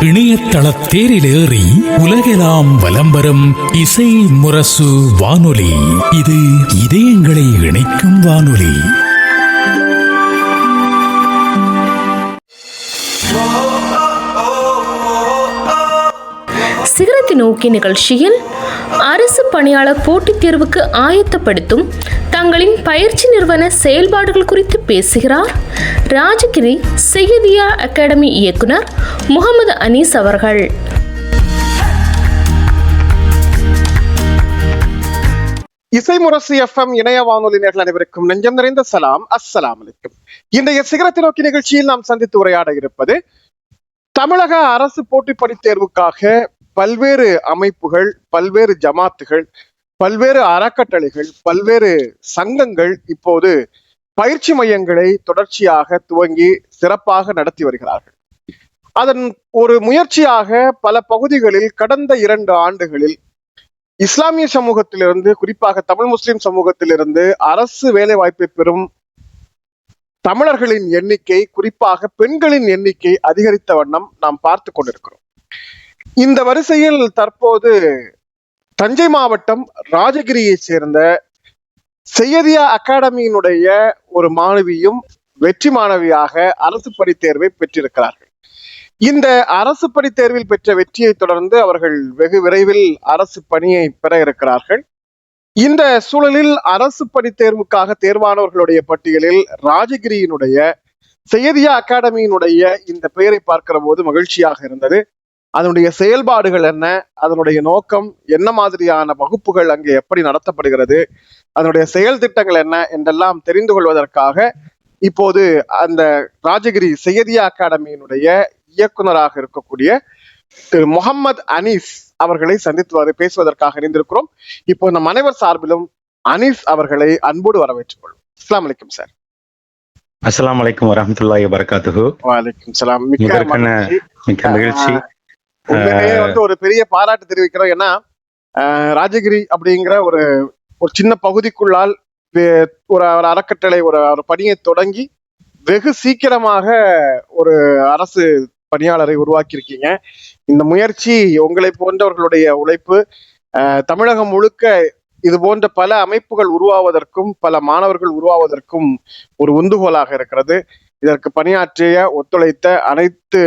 இணையதள தேரிலேறி உலகெல்லாம் வலம் வரும் இசை முரசு வானொலி. இது இதயங்களை இணைக்கும் வானொலி. சிகரத்தை நோக்கி நிகழ்ச்சியில் அரசு பணியாளர் போட்டித் தேர்வுக்கு ஆயத்தப்படுத்தும் தங்களின் பயிற்சி நிறுவன செயல்பாடுகள் குறித்து பேசுகிறார் ராஜகிரி செய்யதியா அகாடமி இயக்குனர் முகமது அனீஸ் அவர்கள். இசைமுரசு FM இணைய வானொலி நேயர்கள் அனைவருக்கும் நெஞ்சம் நிறைந்த சலாம். அஸ்ஸலாமு அலைக்கும். இன்றைய சிகரத்தை நோக்கி நிகழ்ச்சியில் நாம் சந்தித்து உரையாட இருப்பது தமிழக அரசு போட்டித் தேர்வுக்காக பல்வேறு அமைப்புகள், பல்வேறு ஜமாத்துகள், பல்வேறு அறக்கட்டளைகள், பல்வேறு சங்கங்கள் இப்போது பயிற்சி மையங்களை தொடர்ச்சியாக துவங்கி சிறப்பாக நடத்தி வருகிறார்கள். அதன் ஒரு முயற்சியாக பல பகுதிகளில் கடந்த 2 ஆண்டுகளில் இஸ்லாமிய சமூகத்திலிருந்து, குறிப்பாக தமிழ் முஸ்லிம் சமூகத்திலிருந்து அரசு வேலை வாய்ப்பை பெறும் தமிழர்களின் எண்ணிக்கை, குறிப்பாக பெண்களின் எண்ணிக்கை அதிகரித்த வண்ணம் நாம் பார்த்து கொண்டிருக்கிறோம். இந்த வரிசையில் தற்போது தஞ்சை மாவட்டம் ராஜகிரியை சேர்ந்த செய்யதியா அகாடமியினுடைய ஒரு மாணவியும் வெற்றி மாணவியாக அரசு பணித் தேர்வை பெற்றிருக்கிறார்கள். இந்த அரசு பணித் தேர்வில் பெற்ற வெற்றியை தொடர்ந்து அவர்கள் வெகு விரைவில் அரசு பணியை பெற இருக்கிறார்கள். இந்த சூழலில் அரசு பணித் தேர்வுக்காக தேர்வானவர்களுடைய பட்டியலில் ராஜகிரியினுடைய செய்யதியா அகாடமியினுடைய இந்த பெயரை பார்க்கிற போது மகிழ்ச்சியாக இருந்தது. அதனுடைய செயல்பாடுகள் என்ன, அதனுடைய நோக்கம் என்ன, மாதிரியான வகுப்புகள் அங்கே எப்படி நடத்தப்படுகிறது, அதனுடைய செயல் திட்டங்கள் என்ன என்றெல்லாம் தெரிந்து கொள்வதற்காக இப்போது அந்த ராஜகிரி செய்யதியா அகாடமியினுடைய இயக்குனராக இருக்கக்கூடிய திரு முகமது அனீஸ் அவர்களை சந்தித்து பேசுவதற்காக இணைந்திருக்கிறோம். இப்போ நம் அனைவர் சார்பிலும் அனீஸ் அவர்களை அன்போடு வரவேற்றுக் கொள்வோம். அஸ்ஸலாமு அலைக்கும் சார். அஸ்ஸலாமு அலைக்கும் வரஹ்மத்துல்லாஹி வபரகாத்துஹு. வலைக்கும் சலாம். மிக்க மகிழ்ச்சி. உண்மையிலேயே ஒரு பெரிய பாராட்டு தெரிவிக்கிறோம். ஏன்னா ராஜகிரி அப்படிங்கிற ஒரு சின்ன பகுதிக்குள்ளால் ஒரு அறக்கட்டளை, ஒரு பணியை தொடங்கி வெகு சீக்கிரமாக ஒரு அரசு பணியாளரை உருவாக்கியிருக்கீங்க. இந்த முயற்சி, உங்களை போன்றவர்களுடைய உழைப்பு தமிழகம் முழுக்க இது போன்ற பல அமைப்புகள் உருவாவதற்கும் பல மாணவர்கள் உருவாவதற்கும் ஒரு உந்துகோலாக இருக்கிறது. இதற்கு பணியாற்றிய, ஒத்துழைத்த அனைத்து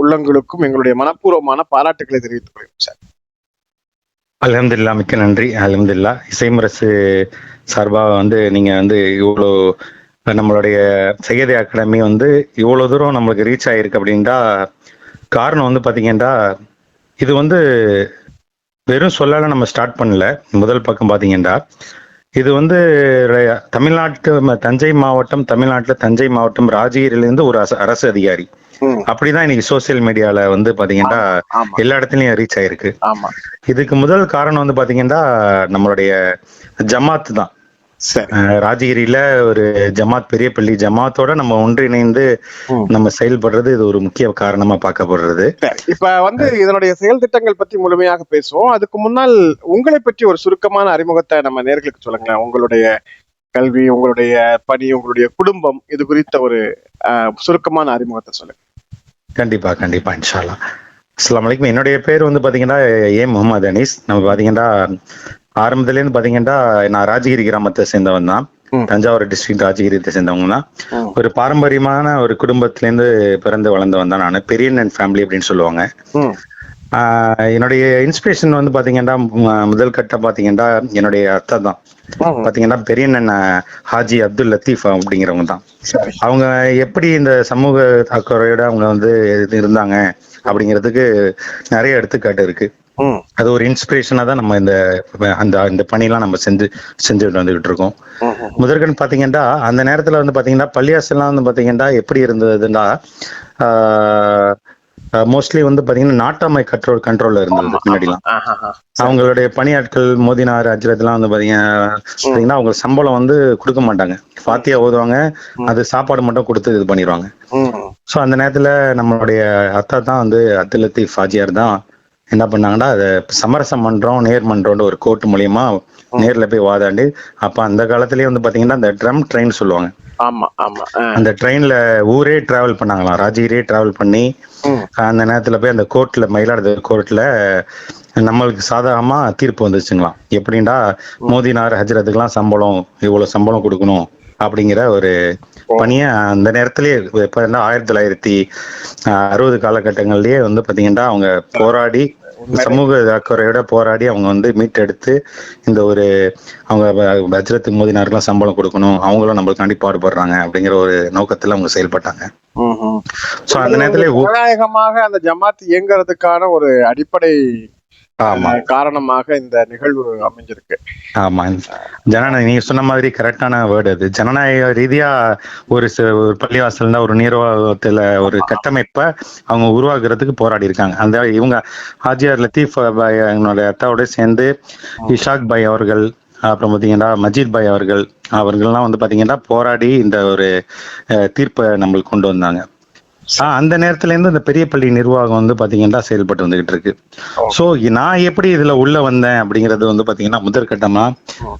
உள்ளங்களுக்கும் எங்களுடைய மனப்பூர்வமான பாராட்டுகளை தெரிவித்துக் கொள்கிறோம் சார். அல்ஹம்துலில்லாஹ், மிக்க நன்றி. அல்ஹம்துலில்லாஹ். இசைமுரசு சார்பாக நீங்க இவ்வளோ நம்மளுடைய செய்யதியா அகாடமி இவ்வளோ தூரம் நம்மளுக்கு ரீச் ஆகிருக்கு அப்படின்டா காரணம் பார்த்தீங்கன்னா, இது வெறும் சொல்லால நம்ம ஸ்டார்ட் பண்ணல. முதல் பக்கம் பார்த்தீங்கன்னா, இது தமிழ்நாட்டு தஞ்சை மாவட்டம் ராஜகிரியிலிருந்து ஒரு அரசு அதிகாரி அப்படிதான் இன்னைக்கு சோசியல் மீடியால பாத்தீங்கன்னா எல்லா இடத்துலயும் ரீச் ஆயிருக்கு. இதுக்கு முதல் காரணம் பாத்தீங்கன்னா நம்மளுடைய ஜமாத் தான். ராஜகிரியில ஒரு ஜமாத், பெரிய பள்ளி ஜமாத்தோட நம்ம ஒன்றிணைந்து நம்ம செயல்படுறது இது ஒரு முக்கிய காரணமா பார்க்கப்படுறது. இப்ப இதனுடைய செயல் திட்டங்கள் பத்தி முழுமையாக பேசுவோம். அதுக்கு முன்னால் உங்களை பற்றி ஒரு சுருக்கமான அறிமுகத்தை நம்ம நேயர்களுக்கு சொல்லுங்களேன். உங்களுடைய கல்வி, உங்களுடைய பணி, உங்களுடைய குடும்பம், இது குறித்த ஒரு சுருக்கமான அறிமுகத்தை சொல்லுங்க. கண்டிப்பா இன்ஷா அல்லாஹ். அஸ்ஸலாமு அலைக்கும். என்னுடைய பேர் பாத்தீங்கன்னா முகமது அனீஸ். நம்ம பாத்தீங்கன்னா ஆரம்பத்துலேருந்து பாத்தீங்கன்னா நான் ராஜகிரி கிராமத்தை சேர்ந்தவன் தான். தஞ்சாவூர் டிஸ்ட்ரிக்ட் ராஜகிரியத்தை சேர்ந்தவங்க தான். ஒரு பாரம்பரியமான ஒரு குடும்பத்திலேருந்து பிறந்து வளர்ந்தவன் தான் நான். பெரியண்ணன் ஃபேமிலி அப்படின்னு சொல்லுவாங்க. என்னுடைய இன்ஸ்பிரேஷன் பாத்தீங்கன்னா முதல் கட்டம் பாத்தீங்கன்னா என்னுடைய அத்தை தான். பாத்தீங்கன்னா பெரியண்ணன் ஹாஜி அப்துல் லத்தீஃப் அப்படிங்கிறவங்க தான். அவங்க எப்படி இந்த சமூக அக்கறையோட அவங்க இருந்தாங்க அப்படிங்கிறதுக்கு நிறைய எடுத்துக்காட்டு இருக்கு. அது ஒரு இன்ஸ்பிரேஷனா தான் நம்ம இந்த பணியெல்லாம் நம்ம செஞ்சுட்டு வந்துகிட்டு இருக்கோம். முதற்கண் பாத்தீங்கன்னா அந்த நேரத்துல பாத்தீங்கன்னா பள்ளியாசெல்லாம் பாத்தீங்கன்னா எப்படி இருந்ததுன்னா மோஸ்ட்லி பாத்தீங்கன்னா நாட்டாமை கண்ட்ரோல்ல இருந்தது. முன்னாடிலாம் அவங்களுடைய பணியாட்கள் மோதினார் அஜ்ரத்லாம் பாத்தீங்கன்னா அவங்க சம்பளம் கொடுக்க மாட்டாங்க. ஃபாத்தியா ஓதுவாங்க, அது சாப்பாடு மட்டும் கொடுத்து இது பண்ணிடுவாங்க. ஸோ அந்த நேரத்துல நம்மளுடைய அத்தா தான் அப்துல் லத்தீஃப் ஹாஜியார் தான் என்ன பண்ணாங்கன்னா அதை சமரசம் மன்றம் நேர்மன்றம்னு ஒரு கோர்ட் மூலியமா நேர்ல போய் வாதாண்டு, அப்ப அந்த காலத்திலேயே வந்து பாத்தீங்கன்னா அந்த ட்ரம் ட்ரெயின் சொல்லுவாங்க. ஆமா ஆமா. அந்த ட்ரெயின்ல ஊரே டிராவல் பண்ணாங்களாம், ராஜகிரியே டிராவல் பண்ணி அந்த நேரத்துல போய் அந்த கோர்ட்ல, மயிலாடுதுறை கோர்ட்ல நம்மளுக்கு சாதகமா தீர்ப்பு வந்துச்சுங்களாம். எப்படின்னா மோதினார் ஹஜ்ரத்துக்கெல்லாம் சம்பளம், இவ்வளவு சம்பளம் கொடுக்கணும் அப்படிங்கிற ஒரு பணியை அந்த நேரத்திலேயே இப்ப 1960 காலகட்டங்கள்லயே வந்து பாத்தீங்கன்னா அவங்க போராடி, சமூக அக்கறையோட போராடி அவங்க வந்து மீட்டெடுத்து இந்த ஒரு அவங்க ஹஜ்ரத் மோதினாருக்கெல்லாம் சம்பளம் கொடுக்கணும், அவங்களும் நம்மளுக்காண்டி பாடுபடுறாங்க அப்படிங்கிற ஒரு நோக்கத்துல அவங்க செயல்பட்டாங்க. சோ அந்த நேரத்துல ஜனநாயகமாக அந்த ஜமாத் இயங்குறதுக்கான ஒரு அடிப்படை காரணமாக இந்த நிகழ்வு அமைஞ்சிருக்கு. ஆமா, ஜனநாயகம் நீங்க சொன்ன மாதிரி கரெக்டான வேர்டு அது. ஜனநாயக ரீதியா ஒரு பள்ளிவாசல் ஒரு நிர்வாகத்துல ஒரு கட்டமைப்பை அவங்க உருவாக்குறதுக்கு போராடி இருக்காங்க. அந்த இவங்க ஹாஜியார் லத்தீப் பாய் அவங்களுடைய அத்தாவோட சேர்ந்து இஷாக் பாய் அவர்கள், அப்புறம் பாத்தீங்கன்னா மஜீத் பாய் அவர்கள்லாம் வந்து பாத்தீங்கன்னா போராடி இந்த ஒரு தீர்ப்பை நம்மளுக்கு கொண்டு வந்தாங்க. அந்த நேரத்துல இருந்து இந்த பெரிய பள்ளி நிர்வாகம் வந்து பாத்தீங்கன்னா செயல்பட்டு வந்துகிட்டு இருக்கு. சோ நான் எப்படி இதுல உள்ள வந்தேன் அப்படிங்கறது வந்து பாத்தீங்கன்னா முதற்கட்டமா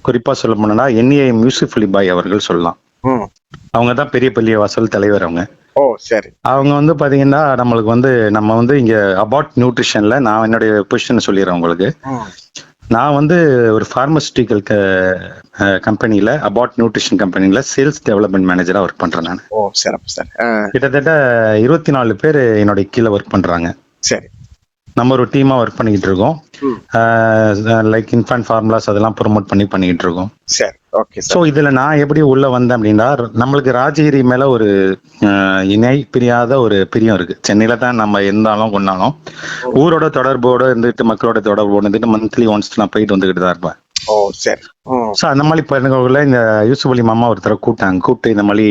குறிப்பா சொல்ல போனா NEI யூசுப் அலி பாய் அவர்கள் சொல்லலாம். அவங்கதான் பெரிய பள்ளி வாசல் தலைவர். அவங்க அவங்க வந்து பாத்தீங்கன்னா நம்மளுக்கு வந்து நம்ம வந்து இங்க அபாட் நியூட்ரிஷன்ல நான் என்னுடைய பொசிஷன் சொல்லிடுறேன் உங்களுக்கு. நான் வந்து ஒரு பார்மசிட்டிக்கல் கம்பெனில, அபாட் நியூட்ரிஷன் கம்பெனில சேல்ஸ் டெவலப்மெண்ட் மேனேஜரா ஒர்க் பண்றேன் நான். கிட்டத்தட்ட 24 பேர் என்னோட கீழே ஒர்க் பண்றாங்க. சரி, நம்ம ஒரு டீமா ஒர்க் பண்ணிக்கிட்டு இருக்கோம். லைக் இன்ஃபன்ட் ஃபார்முலாஸ் அதெல்லாம் ப்ரொமோட் பண்ணிக்கிட்டு இருக்கோம். சரி, ஓகே. ஸோ இதுல நான் எப்படி உள்ள வந்தேன் அப்படின்னா, நம்மளுக்கு ராஜகிரி மேல ஒரு இணை பிரியாத ஒரு பிரியம் இருக்கு. சென்னையில தான் நம்ம இருந்தாலும் கொண்டாலும் ஊரோட தொடர்போடு இருந்துட்டு, மக்களோட தொடர்போடு இருந்துட்டு மந்த்லி ஒன்ஸ் நான் போயிட்டு வந்துகிட்டு தான் இருப்பேன். ஸோ அந்த மாதிரி பண்ணுறவங்கள இந்த யூசுப் அலி மாமா ஒருத்தரை கூப்பிட்டு இந்த மாதிரி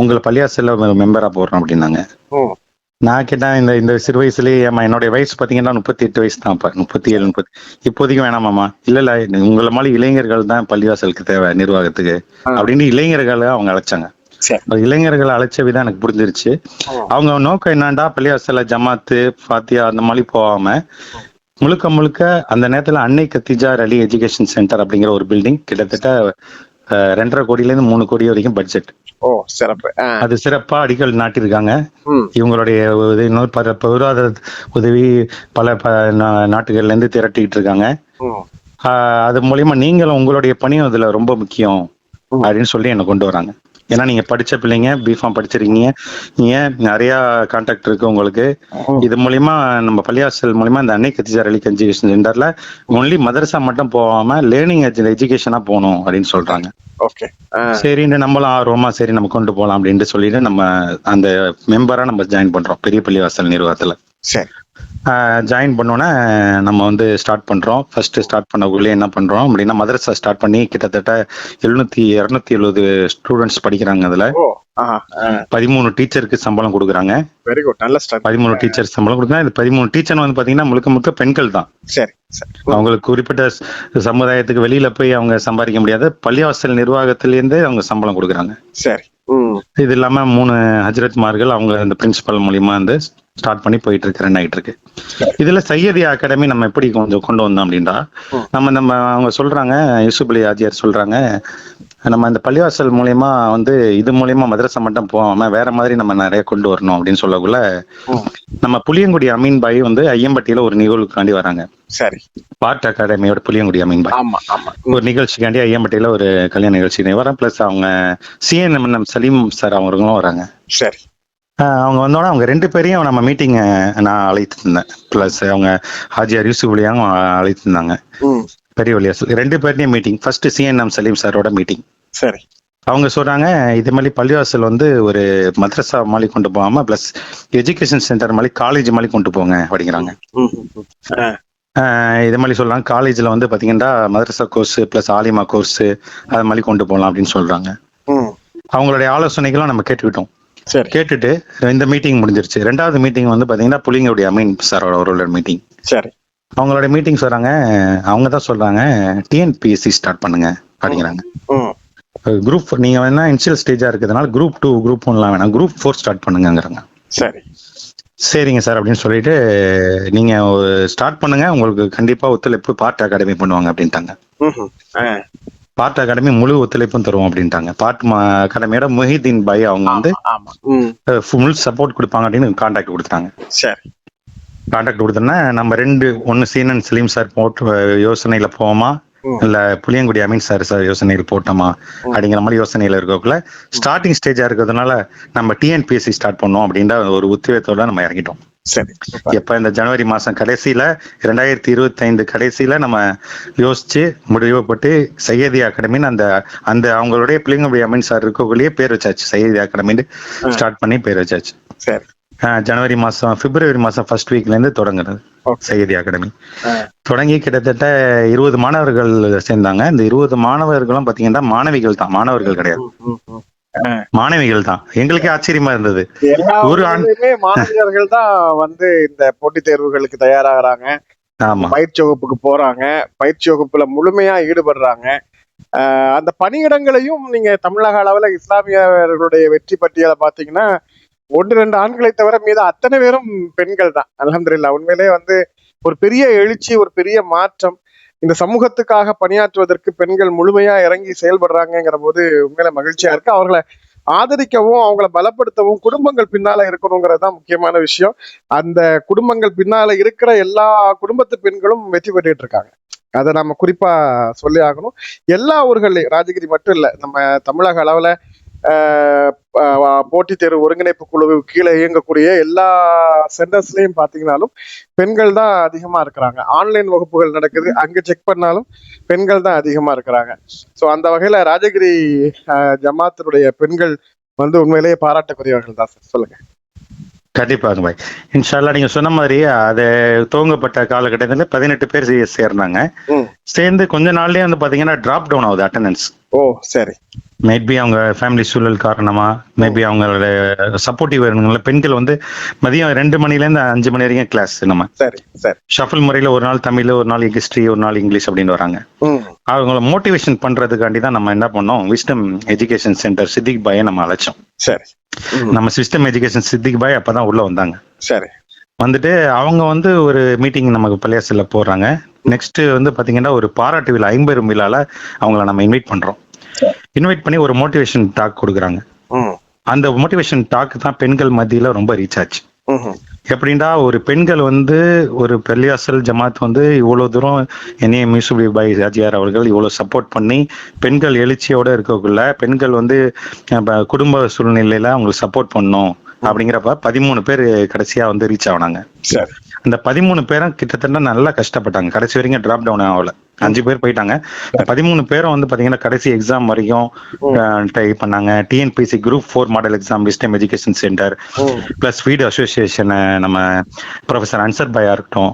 உங்களை பள்ளியாசல்ல மெம்பரா போடுறோம் அப்படின்னாங்க. நான் கேட்டேன், இந்த சிறு வயசுலயே என்னுடைய வயசு பாத்தீங்கன்னா 38 வயசு தான். 37 30 இப்போதைக்கு வேணாமாமா. இல்ல உங்களை மாதிரி இளைஞர்கள் தான் பள்ளிவாசலுக்கு தேவை நிர்வாகத்துக்கு அப்படின்னு இளைஞர்களை அவங்க அழைச்சாங்க. இளைஞர்களை அழைச்ச விதம் எனக்கு புரிஞ்சிருச்சு. அவங்க நோக்கம் என்னண்டா, பள்ளிவாசல ஜமாத்து ஃபாத்தியா அந்த மாதிரி போகாம முழுக்க அந்த நேரத்துல அன்னை கத்திஜார் அலி எஜுகேஷன் சென்டர் அப்படிங்கிற ஒரு பில்டிங் கிட்டத்தட்ட 2.5 கோடியில இருந்து 3 கோடி வரைக்கும் பட்ஜெட். அது சிறப்பா அடிக்கல் நாட்டிருக்காங்க. இவங்களுடைய பொருளாதார உதவி பல நாட்டுகள்ல இருந்து திரட்டிட்டு இருக்காங்க. அது மூலியமா நீங்களும் உங்களுடைய பணியும் அதுல ரொம்ப முக்கியம் அப்படின்னு சொல்லி என்ன கொண்டு வராங்க. ஏன்னா நீங்க படிச்ச பிள்ளைங்க, பிஃபார்ம் படிச்சிருக்கீங்க, நீங்க நிறைய கான்டாக்ட் இருக்கு உங்களுக்கு. இது மூலியமா நம்ம பள்ளிவாசல் மூலியமா இந்த அன்னை கத்திஜார் அலி எஜுகேஷன் சென்டர்ல ஒன்லி மதரசா மட்டும் போகாம லேர்னிங் எஜுகேஷனா போகணும் அப்படின்னு சொல்றாங்க. சரி, நம்மளும் ஆர்வமா சரி நம்ம கொண்டு போகலாம் அப்படின்ட்டு சொல்லிட்டு நம்ம அந்த மெம்பரா நம்ம ஜாயின் பண்றோம் பெரிய பள்ளிவாசல் நிர்வாகத்துல. ஜாயின் பண்ணோன்னே நம்ம வந்து ஸ்டார்ட் பண்றோம். ஃபர்ஸ்ட் ஸ்டார்ட் பண்ணக்குள்ளே என்ன பண்றோம் அப்படின்னா, மதரசா ஸ்டார்ட் பண்ணி கிட்டத்தட்ட 270 ஸ்டூடெண்ட்ஸ் படிக்கிறாங்க. அதுல 13 டீச்சருக்கு சம்பளம் கொடுக்குறாங்க. வெரி குட், நல்ல ஸ்டார்ட். 13 டீச்சர் சம்பளம் கொடுக்குறாங்க. இது 13 டீச்சர் வந்து பாத்தீங்கன்னா முழுக்க பெண்கள் தான். சரி, அவங்களுக்கு குறிப்பிட்ட சமுதாயத்துக்கு வெளியில போய் அவங்க சம்பாதிக்க முடியாது, பள்ளிவாசல் நிர்வாகத்திலேருந்து அவங்க சம்பளம் கொடுக்குறாங்க. சரி, இது இல்லாம 3 ஹஜ்ரத்மார்கள் அவங்க இந்த பிரின்சிபல் மூலியமா வந்து ஸ்டார்ட் பண்ணி போயிட்டு இருக்கு, ரன் ஆகிட்டு இருக்கு. இதுல சையதியா அகாடமி நம்ம எப்படி கொஞ்சம் கொண்டு வந்தோம் அப்படின்னா, நம்ம அவங்க சொல்றாங்க, யூசுப் அலி ஆஜியார் சொல்றாங்க, நம்ம இந்த பள்ளிவாசல் மூலியமா வந்து இது மூலியமா மதரசா மட்டும் போகாம வேற மாதிரி நம்ம நிறைய கொண்டு வரணும் அப்படின்னு சொல்லக்குள்ள, நம்ம புளியங்குடி அமீன் பாய் வந்து ஐயம்பட்டியில ஒரு நிகழ்வுக்காண்டி வராங்க. சரி, பார்ட் அகாடமியோட புளியங்குடி அமீன் பாய் ஒரு நிகழ்ச்சிக்காண்டி ஐயம்பட்டியில ஒரு கல்யாண நிகழ்ச்சி வர, பிளஸ் அவங்க CNM சலீம் சார் அவங்களும் வராங்க. சரி, அவங்க வந்தோடனே அவங்க 2 பேரையும் நம்ம மீட்டிங் நான் அழைத்து இருந்தேன். பிளஸ் அவங்க ஹாஜியார் யூசுப் அலியாவும் அழைத்து இருந்தாங்க. பெரிய வழியாசல் 2 பேர்டையும் மீட்டிங். ஃபர்ஸ்ட் CNM சலீம் சாரோட மீட்டிங். சரி, அவங்க சொல்றாங்க, இது மாதிரி பள்ளிவாசல் வந்து ஒரு மதரசா மாதிரி கொண்டு போகாம பிளஸ் எஜுகேஷன் சென்டர் மாதிரி காலேஜ் மாதிரி கொண்டு போங்க அப்படிங்கிறாங்க. இது மாதிரி சொல்றாங்க, காலேஜ்ல வந்து பாத்தீங்கன்னா மதரசா கோர்ஸ் பிளஸ் ஆலிமா கோர்ஸ் அது மாதிரி கொண்டு போகலாம் அப்படின்னு சொல்றாங்க. அவங்களுடைய ஆலோசனைகளும் நம்ம கேட்டுக்கிட்டோம். கேட்டுட்டு இந்த மீட்டிங் முடிஞ்சிருச்சு. 2வது மீட்டிங் வந்து பாத்தீங்கன்னா புளியங்குடி அமீன் சார் அவரோட மீட்டிங். சரி, அவங்களோட மீட்டிங் சொல்றாங்க, அவங்க தான் சொல்றாங்க TNPSC ஸ்டார்ட் பண்ணுங்க அப்படிங்கிறாங்க. குரூப் நீங்க வேணா இனிஷியல் ஸ்டேஜா இருக்கிறதுனால குரூப் 2 குரூப் 1 வேணாம், குரூப் 4 ஸ்டார்ட் பண்ணுங்கிறாங்க. சரி, சரிங்க சார் அப்படின்னு சொல்லிட்டு நீங்க ஸ்டார்ட் பண்ணுங்க, உங்களுக்கு கண்டிப்பா ஒத்துழைப்பு பார்ட் அகாடமி பண்ணுவாங்க அப்படின்ட்டாங்க. பார்ட் அகாடமி முழு ஒத்துழைப்பும் தருவோம் அப்படின்ட்டாங்க. பார்ட் அகாடமியோட முஹிதீன் பாய் அவங்க வந்து ஃபுல் சப்போர்ட் கொடுப்பாங்க அப்படின்னு கான்டாக்ட் கொடுத்தாங்க. சரி, கான்டாக்ட் கொடுத்தோன்னா நம்ம ஒன்னு சீனன் சலீம் சார் போட்டு யோசனையில போவோமா, இல்ல புளியங்குடி அமீன் சார் யோசனையில் போட்டோமா அப்படிங்கிற மாதிரி யோசனையில இருக்கக்குள்ள ஸ்டார்டிங் ஸ்டேஜா இருக்கிறதுனால நம்ம டிஎன்பிஎஸ்சி ஸ்டார்ட் பண்ணோம் அப்படின்ற ஒரு உத்வேகத்தோட நம்ம இறங்கிட்டோம். சரி. எப்ப இந்த ஜனவரி மாசம் கடைசியில 2025 கடைசியில நம்ம யோசிச்சு முடிவுப்பட்டு சையதி அகாடமின்னு அந்த அந்த அவங்களுடைய புளியங்குடி அமீன் சார் இருக்கக்குள்ளேயே பேர் வச்சாச்சு. சையதி அகாடமின்னு ஸ்டார்ட் பண்ணி பேர் வச்சாச்சு. சரி. ஜனவரி மாசம் பிப்ரவரி மாசம் ஃபர்ஸ்ட் வீக்ல இருந்து தொடங்குறது சையதி அகாடமி. தொடங்கி கிட்டத்தட்ட 20 மாணவர்கள் சேர்ந்தாங்க. இந்த 20 மாணவர்களும் பாத்தீங்கன்னா மாணவிகள் தான், மாணவர்கள் கிடையாது, மாணவிகள் தான். எங்களுக்கே ஆச்சரியமா இருந்தது. ஒரு மாணவர்கள் தான் வந்து இந்த போட்டித் தேர்வுகளுக்கு தயாராகிறாங்க. பயிற்சி வகுப்புக்கு போறாங்க, பயிற்சி வகுப்புல முழுமையா ஈடுபடுறாங்க. அந்த பணியிடங்களையும் நீங்க தமிழக அளவுல இஸ்லாமியர்களுடைய வெற்றி பட்டியலை பாத்தீங்கன்னா 1-2 ஆண்களை தவிர மீது அத்தனை பேரும் பெண்கள் தான். அல்ஹம்துலில்லாஹ். உண்மையிலே வந்து ஒரு பெரிய எழுச்சி, ஒரு பெரிய மாற்றம். இந்த சமூகத்துக்காக பணியாற்றுவதற்கு பெண்கள் முழுமையா இறங்கி செயல்படுறாங்கிற போது உண்மையில மகிழ்ச்சியா இருக்கு. அவர்களை ஆதரிக்கவும் அவங்கள பலப்படுத்தவும் குடும்பங்கள் பின்னால இருக்கணுங்கிறது தான் முக்கியமான விஷயம். அந்த குடும்பங்கள் பின்னால இருக்கிற எல்லா குடும்பத்து பெண்களும் வெற்றி பெற்றுட்டு இருக்காங்க. அதை நம்ம குறிப்பா சொல்லி ஆகணும். எல்லா ஊர்கள்லையும், ராஜகிரி மட்டும் இல்ல, நம்ம தமிழக அளவுல போட்டித் தேர்வு ஒருங்கிணைப்பு குழு கீழே இயங்கக்கூடிய எல்லா சென்டர்ஸ்லயும் பாத்தீங்கன்னாலும் பெண்கள் தான் அதிகமா இருக்கிறாங்க. ஆன்லைன் வகுப்புகள் நடக்குது, அங்க செக் பண்ணாலும் பெண்கள் தான் அதிகமா இருக்கிறாங்க. ஸோ அந்த வகையில ராஜகிரி ஜமாத்தினுடைய பெண்கள் வந்து உண்மையிலேயே பாராட்டக்குரியவர்கள் தான் சார். சொல்லுங்க. கண்டிப்பாங்க பாய். இன்ஷால்லா நீங்க சொன்ன மாதிரி அது துவங்கப்பட்ட காலகட்டத்துல 18 பேர் சேர்ந்தாங்க. சேர்ந்து கொஞ்ச நாள்லயே வந்து பாத்தீங்கன்னா டிராப் டவுன் ஆகுது அட்டெண்டன்ஸ். ஓ சரி. மேபி அவங்க ஃபேமிலி சூழல் காரணமா, மேபி அவங்களோட சப்போர்ட்டிவ் வேணுங்கள. பெண்கள் வந்து மதியம் 2 மணில இருந்து 5 மணி வரைக்கும் கிளாஸ் நம்ம. சரி சரி. ஷஃபிள் முறையில ஒரு நாள் தமிழ், ஒரு நாள் ஹிஸ்டரி, ஒரு நாள் இங்கிலீஷ் அப்படின்னு வராங்க. அவங்கள மோட்டிவேஷன் பண்றதுக்காண்டி தான் நம்ம என்ன பண்ணோம், விஸ்டம் எஜுகேஷன் சென்டர் சித்திக் பாயை நம்ம அழைச்சோம். சரி. நம்ம சிஸ்டம் எஜுகேஷன் சித்திக் பாய் அப்பதான் உள்ள வந்தாங்க. சரி. வந்துட்டு அவங்க வந்து ஒரு மீட்டிங் நமக்கு பள்ளியாசல்ல போடுறாங்க. நெக்ஸ்ட் வந்து பாத்தீங்கன்னா ஒரு பாராட்டு விழா 50 விழால அவங்கள நம்ம இன்வைட் பண்றோம். இன்வைட் பண்ணி ஒரு மோட்டிவேஷன் டாக் கொடுக்குறாங்க. அந்த மோட்டிவேஷன் டாக் தான் பெண்கள் மத்தியில ரொம்ப ரீச் ஆச்சு. எப்படின்னா ஒரு பெண்கள் வந்து ஒரு பள்ளியாசல் ஜமாத் வந்து இவ்வளவு தூரம் என்ஏஎம் யூசுப் பாய் ஹாஜியார் அவர்கள் இவ்வளவு சப்போர்ட் பண்ணி பெண்கள் எழுச்சியோட இருக்கக்குள்ள பெண்கள் வந்து குடும்ப சூழ்நிலையில அவங்களுக்கு சப்போர்ட் பண்ணும் அப்படிங்கிறப்ப 13 பேர் கடைசியா வந்து ரீச் ஆனாங்க. அந்த 13 பேரும் கிட்டத்தட்ட நல்லா கஷ்டப்பட்டாங்க. கடைசி வரைக்கும் டிராப் டவுன் ஆகல. 5 பேர் போயிட்டாங்க. 13 பேரும் வந்து பாத்தீங்கன்னா கடைசி எக்ஸாம் வரைக்கும் ட்ரை பண்ணாங்க. TNPSC group 4 model exam Wisdom education centre plus feed association நம்ம ப்ரொஃபசர் அன்சர் பாயா இருக்கட்டும்,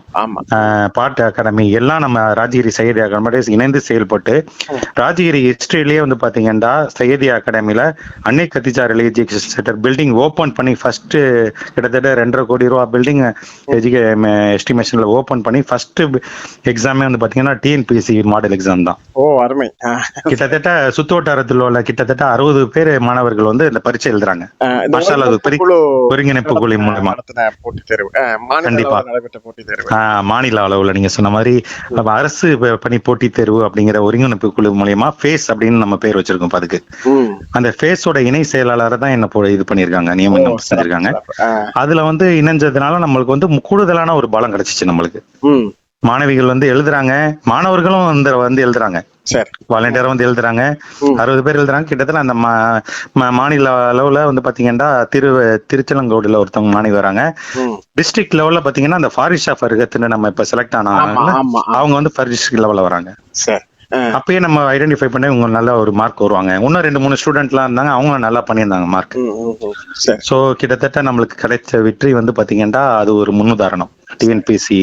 பார்ட் அகாடமி எல்லாம் நம்ம ராஜகிரி சையதி அகாடமி இணைந்து செயல்பட்டு ராஜகிரி ஹிஸ்டரியிலேயே வந்து பாத்தீங்கன்னா சையதி அகாடமியில அன்னை Khadija education centre building open பண்ணி ஃபர்ஸ்ட் கிட்டத்தட்ட 2.5 கோடி ரூபா பில்டிங் எஸ்டிமேஷன்ல ஓபன் பண்ணி ஃபர்ஸ்ட் எக்ஸாமே வந்து பாத்தீங்கன்னா டிஎன்பிஎஸ்சி மாடல் எக்ஸாம் தான். ஓ அருமை. கிட்டத்தட்ட சுத்துவட்டாரத்தில் உள்ள கிட்டத்தட்ட 60 பேர் மாணவர்கள் வந்து இந்த பரிச்சை எழுதுறாங்க. ஒருங்கிணைப்பு குழு மூலமா கண்டிப்பா மாநில அளவுல நீங்க சொன்ன மாதிரி அரசு பணி போட்டித் தேர்வு அப்படிங்கிற ஒருங்கிணைப்பு குழு மூலியமா ஃபேஸ் அப்படின்னு நம்ம பேர் வச்சிருக்கோம். அதுக்கு அந்த ஃபேஸோட இணை செயலாளரை தான் என்ன இது பண்ணிருக்காங்க, நியமனம் செஞ்சிருக்காங்க. அதுல வந்து இணைஞ்சதுனால நம்மளுக்கு வந்து கூடுதலான ஒரு பலம் கிடைச்சிச்சு. நம்மளுக்கு மாணவிகள் வந்து எழுதுறாங்க, மாணவர்களும் வந்து எழுதுறாங்க, வாலண்டியரா வந்து எழுதுறாங்க. 60 பேர் எழுதுறாங்க. கிட்டத்தட்ட அந்த மாநில அளவுல வந்து பாத்தீங்கன்னா திருச்செலங்கோடுல ஒருத்தவங்க மாணவி வராங்க. டிஸ்ட்ரிக்ட் லெவல்ல பாத்தீங்கன்னா அந்த ஃபாரிஸ்ட் ஆஃபர் நம்ம இப்ப செலக்ட் ஆனாங்க, அவங்க வந்து டிஸ்ட்ரிக்ட் லெவல்ல வராங்க. அப்பயே நம்ம ஐடென்டிஃபை பண்ணி உங்க நல்ல ஒரு மார்க் வருவாங்க. இன்னும் 2-3 ஸ்டூடெண்ட்லாம் இருந்தாங்க, அவங்க நல்லா பண்ணியிருந்தாங்க மார்க். சோ கிட்டத்தட்ட நம்மளுக்கு கிடைச்ச வெற்றி வந்து பாத்தீங்கன்னா அது ஒரு முன்னுதாரணம். டிஎன்பிசி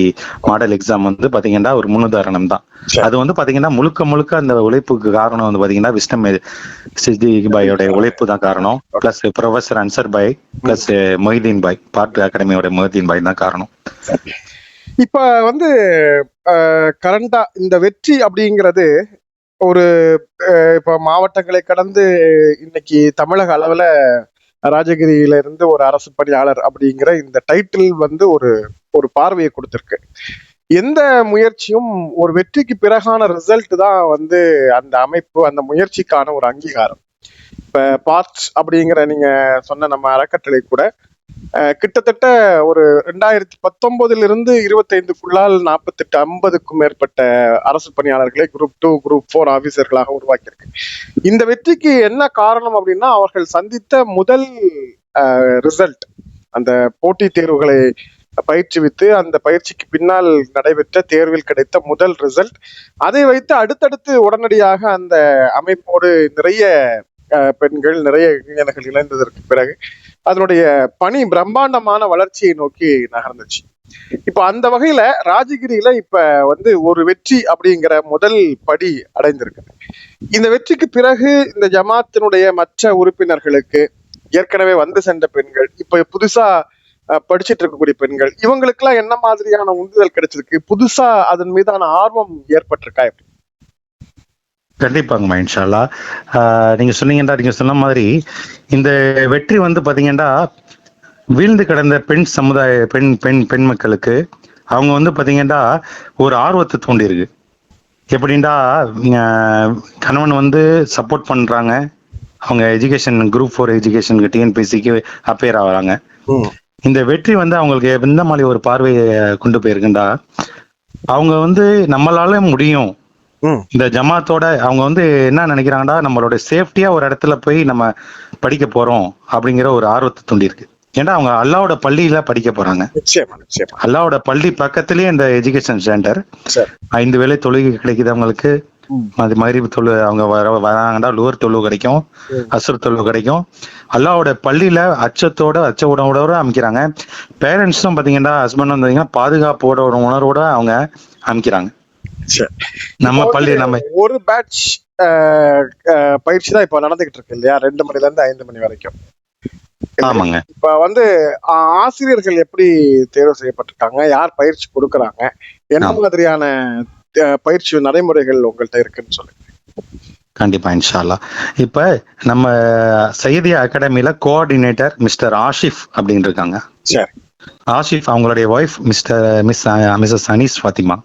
மாடல் எக்ஸாம் வந்து பாத்தீங்கன்னா ஒரு முன்னுதாரணம் தான். அது வந்து பாத்தீங்கன்னா முழுக்க முழுக்க அந்த உழைப்புக்கு காரணம் வந்து பாத்தீங்கன்னா விஸ்டம் சித்திக் பாயோட உழைப்பு தான் காரணம். பிளஸ் ப்ரொஃபசர் அன்சர் பாய் பிளஸ் மொய்தீன் பாய், பார்ட் அகாடமியோட மொய்தீன் பாய் தான் காரணம். இப்ப வந்து கரண்டா இந்த வெற்றி அப்படிங்கிறது ஒரு இப்ப மாவட்டங்களை கடந்து இன்னைக்கு தமிழக அளவுல ராஜகிரியில இருந்து ஒரு அரசு பணியாளர் அப்படிங்கிற இந்த டைட்டில் வந்து ஒரு ஒரு பார்வையை கொடுத்திருக்கு. எந்த முயற்சியும் ஒரு வெற்றிக்கு பிறகான ரிசல்ட் தான் வந்து அந்த அமைப்பு, அந்த முயற்சிக்கான ஒரு அங்கீகாரம். இப்ப பார்ட்ஸ் அப்படிங்கிற நீங்க சொன்ன நம்ம அறக்கட்டளை கூட கிட்டத்தட்ட ஒரு 2019 25க்குள்ளால் 48 50க்கும் மேற்பட்ட அரசு பணியாளர்களை குரூப் 2 குரூப் 4 ஆபீசர்களாக உருவாக்கியிருக்கு. இந்த வெற்றிக்கு என்ன காரணம் அப்படின்னா, அவர்கள் சந்தித்த முதல் ரிசல்ட், அந்த போட்டித் தேர்வுகளை பயிற்றுவித்து அந்த பயிற்சிக்கு பின்னால் நடைபெற்ற தேர்வில் கிடைத்த முதல் ரிசல்ட். அதை வைத்து அடுத்தடுத்து உடனடியாக அந்த அமைப்போடு நிறைய பெண்கள், நிறைய இளைஞர்கள் இணைந்ததற்கு பிறகு அதனுடைய பணி பிரம்மாண்டமான வளர்ச்சியை நோக்கி நகர்ந்துச்சு. இப்ப அந்த வகையில ராஜகிரியில இப்ப வந்து ஒரு வெற்றி அப்படிங்கிற முதல் படி அடைந்திருக்கு. இந்த வெற்றிக்கு பிறகு இந்த ஜமாத்தினுடைய மற்ற உறுப்பினர்களுக்கு, ஏற்கனவே வந்து சென்ற பெண்கள், இப்ப புதுசா படிச்சுட்டு இருக்கக்கூடிய பெண்கள், இவங்களுக்கெல்லாம் என்ன மாதிரியான உந்துதல் கிடைச்சிருக்கு? புதுசா அதன் மீதான ஆர்வம் ஏற்பட்டிருக்கா? எப்படி? கண்டிப்பாங்கம்மா, இன்ஷால்லா. நீங்க சொன்னீங்கன்னா, நீங்க சொன்ன மாதிரி இந்த வெற்றி வந்து பாத்தீங்கன்னா வீழ்ந்து கிடந்த பெண் சமுதாய பெண் பெண் பெண் மக்களுக்கு அவங்க வந்து பாத்தீங்கன்னா ஒரு ஆர்வத்தை தூண்டி இருக்கு. எப்படின்னா கணவன் வந்து சப்போர்ட் பண்றாங்க, அவங்க எஜுகேஷன் குரூப் 4 எஜுகேஷனுக்கு டிஎன்பிசிக்கு அப்பேர் ஆகிறாங்க. இந்த வெற்றி வந்து அவங்களுக்கு எந்த மாதிரி ஒரு பார்வையை கொண்டு போயிருக்குண்டா, அவங்க வந்து நம்மளால முடியும், இந்த ஜமாத்தோட அவங்க வந்து என்ன நினைக்கிறாங்கடா, நம்மளோட சேஃப்டியா ஒரு இடத்துல போய் நம்ம படிக்க போறோம் அப்படிங்கிற ஒரு ஆர்வத்தை தூண்டி இருக்கு. ஏன்னா அவங்க அல்லாவோட பள்ளியில படிக்க போறாங்க. அல்லாவோட பள்ளி பக்கத்திலேயே இந்த எஜுகேஷன் சென்டர், 5 வேளை தொழுகை கிடைக்குது அவங்களுக்கு. அது மாதிரி அவங்க வராங்கடா, லோர் தொழுவு கிடைக்கும், அசுர் தொழுவு கிடைக்கும். அல்லாவோட பள்ளியில அச்ச உணவோட அமைக்கிறாங்க. பேரண்ட்ஸும் பாத்தீங்கன்னா, ஹஸ்பண்ட் வந்தீங்கன்னா பாதுகாப்போட ஒரு உணர்வோட அவங்க அமைக்கிறாங்க. நம்ம பள்ளி நம்ம ஒரு பேட்ச் பயிற்சி தான் இப்ப நடந்துகிட்டு இருக்கு இல்லையா, 2 மணில இருந்து 5 மணி வரைக்கும். ஆமாங்க. இப்ப வந்து ஆசிரியர்கள் எப்படி தேர்வு செய்யப்பட்டிருக்காங்க, யார் பயிற்சி கொடுக்கறாங்க, என்ன மாதிரியான பயிற்சி நடைமுறைகள் உங்கள்கிட்ட இருக்குன்னு சொல்லுங்க. கண்டிப்பா, இன்ஷால்லா. இப்ப நம்ம சையதியா அகாடமில கோஆர்டினேட்டர் மிஸ்டர் ஆஷிஃப் அப்படின்னு இருக்காங்க. ஆஷிஃப், அவங்களுடைய ஒய்ஃப் மிஸ்ஸஸ் அனீஸ் ஃபாத்திமா.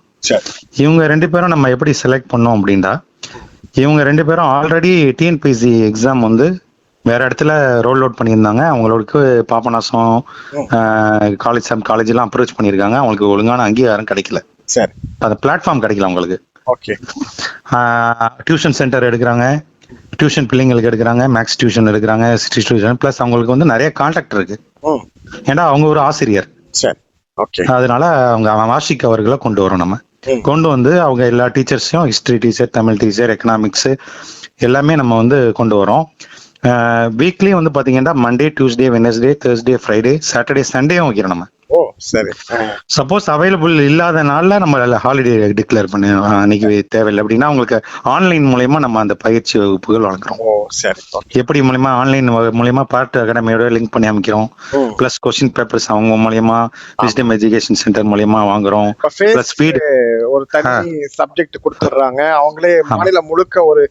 இவங்க 2 பேரும் நம்ம எப்படி செலக்ட் பண்ணோம் அப்படின்னா, இவங்க 2 பேரும் ஆல்ரெடி டிஎன்பிசி எக்ஸாம் வந்து வேற இடத்துல ரோல் அவுட் பண்ணியிருந்தாங்க. அவங்களுக்கு பாபநாசம் காலேஜ் எல்லாம் அப்ரோச் பண்ணியிருக்காங்க. அவங்களுக்கு ஒழுங்கான அங்கீகாரம் கிடைக்கல, அந்த பிளாட்ஃபார்ம் கிடைக்கல அவங்களுக்கு. டியூஷன் சென்டர் எடுக்கிறாங்க, டியூஷன் பிள்ளைங்களுக்கு எடுக்கிறாங்க, மேக்ஸ் டியூஷன் எடுக்கிறாங்க, ஹிஸ்டரி டியூஷன், பிளஸ் அவங்களுக்கு வந்து நிறைய கான்டாக்ட் இருக்கு. ஏன்னா அவங்க ஒரு ஆசிரியர். அதனால அவங்க வாஷிக் அவர்களை கொண்டு வரோம். நம்ம கொண்டு வந்து அவங்க எல்லா டீச்சர்ஸையும், history teacher, Tamil teacher, economics எல்லாமே நம்ம வந்து கொண்டு வரோம். வீக்லி வந்து பாத்தீங்கன்னா Monday, Tuesday, Wednesday, Thursday, Friday, Saturday, சண்டேயும் வைக்கிறோம் நம்ம. சப்போஸ் அவைலபிள் இல்லாத நாள்ல நம்ம ஹாலிடே டிக்ளேர் பண்ணி அன்னைக்கு தேவையில்லை அப்படின்னா அவங்களுக்கு ஆன்லைன் மூலயமா நம்ம அந்த பயிற்சி வகுப்புகள் வழங்குறோம். எப்படி மூலயமா ஆன்லைன் மூலயமா பார்ட் அகாடமியோட லிங்க் பண்ணி அமைக்கிறோம். பிளஸ் கொஸ்டின் பேப்பர்ஸ் அவங்க மூலயமா விஸ்டம் எஜுகேஷன் சென்டர் மூலயமா வாங்குறோம். பிளஸ் ஸ்பீட் ஒரு தனி சப்ஜெக்ட் கொடுத்துடுறாங்க. அவங்களே மாநிலம் முழுக்க ஒரு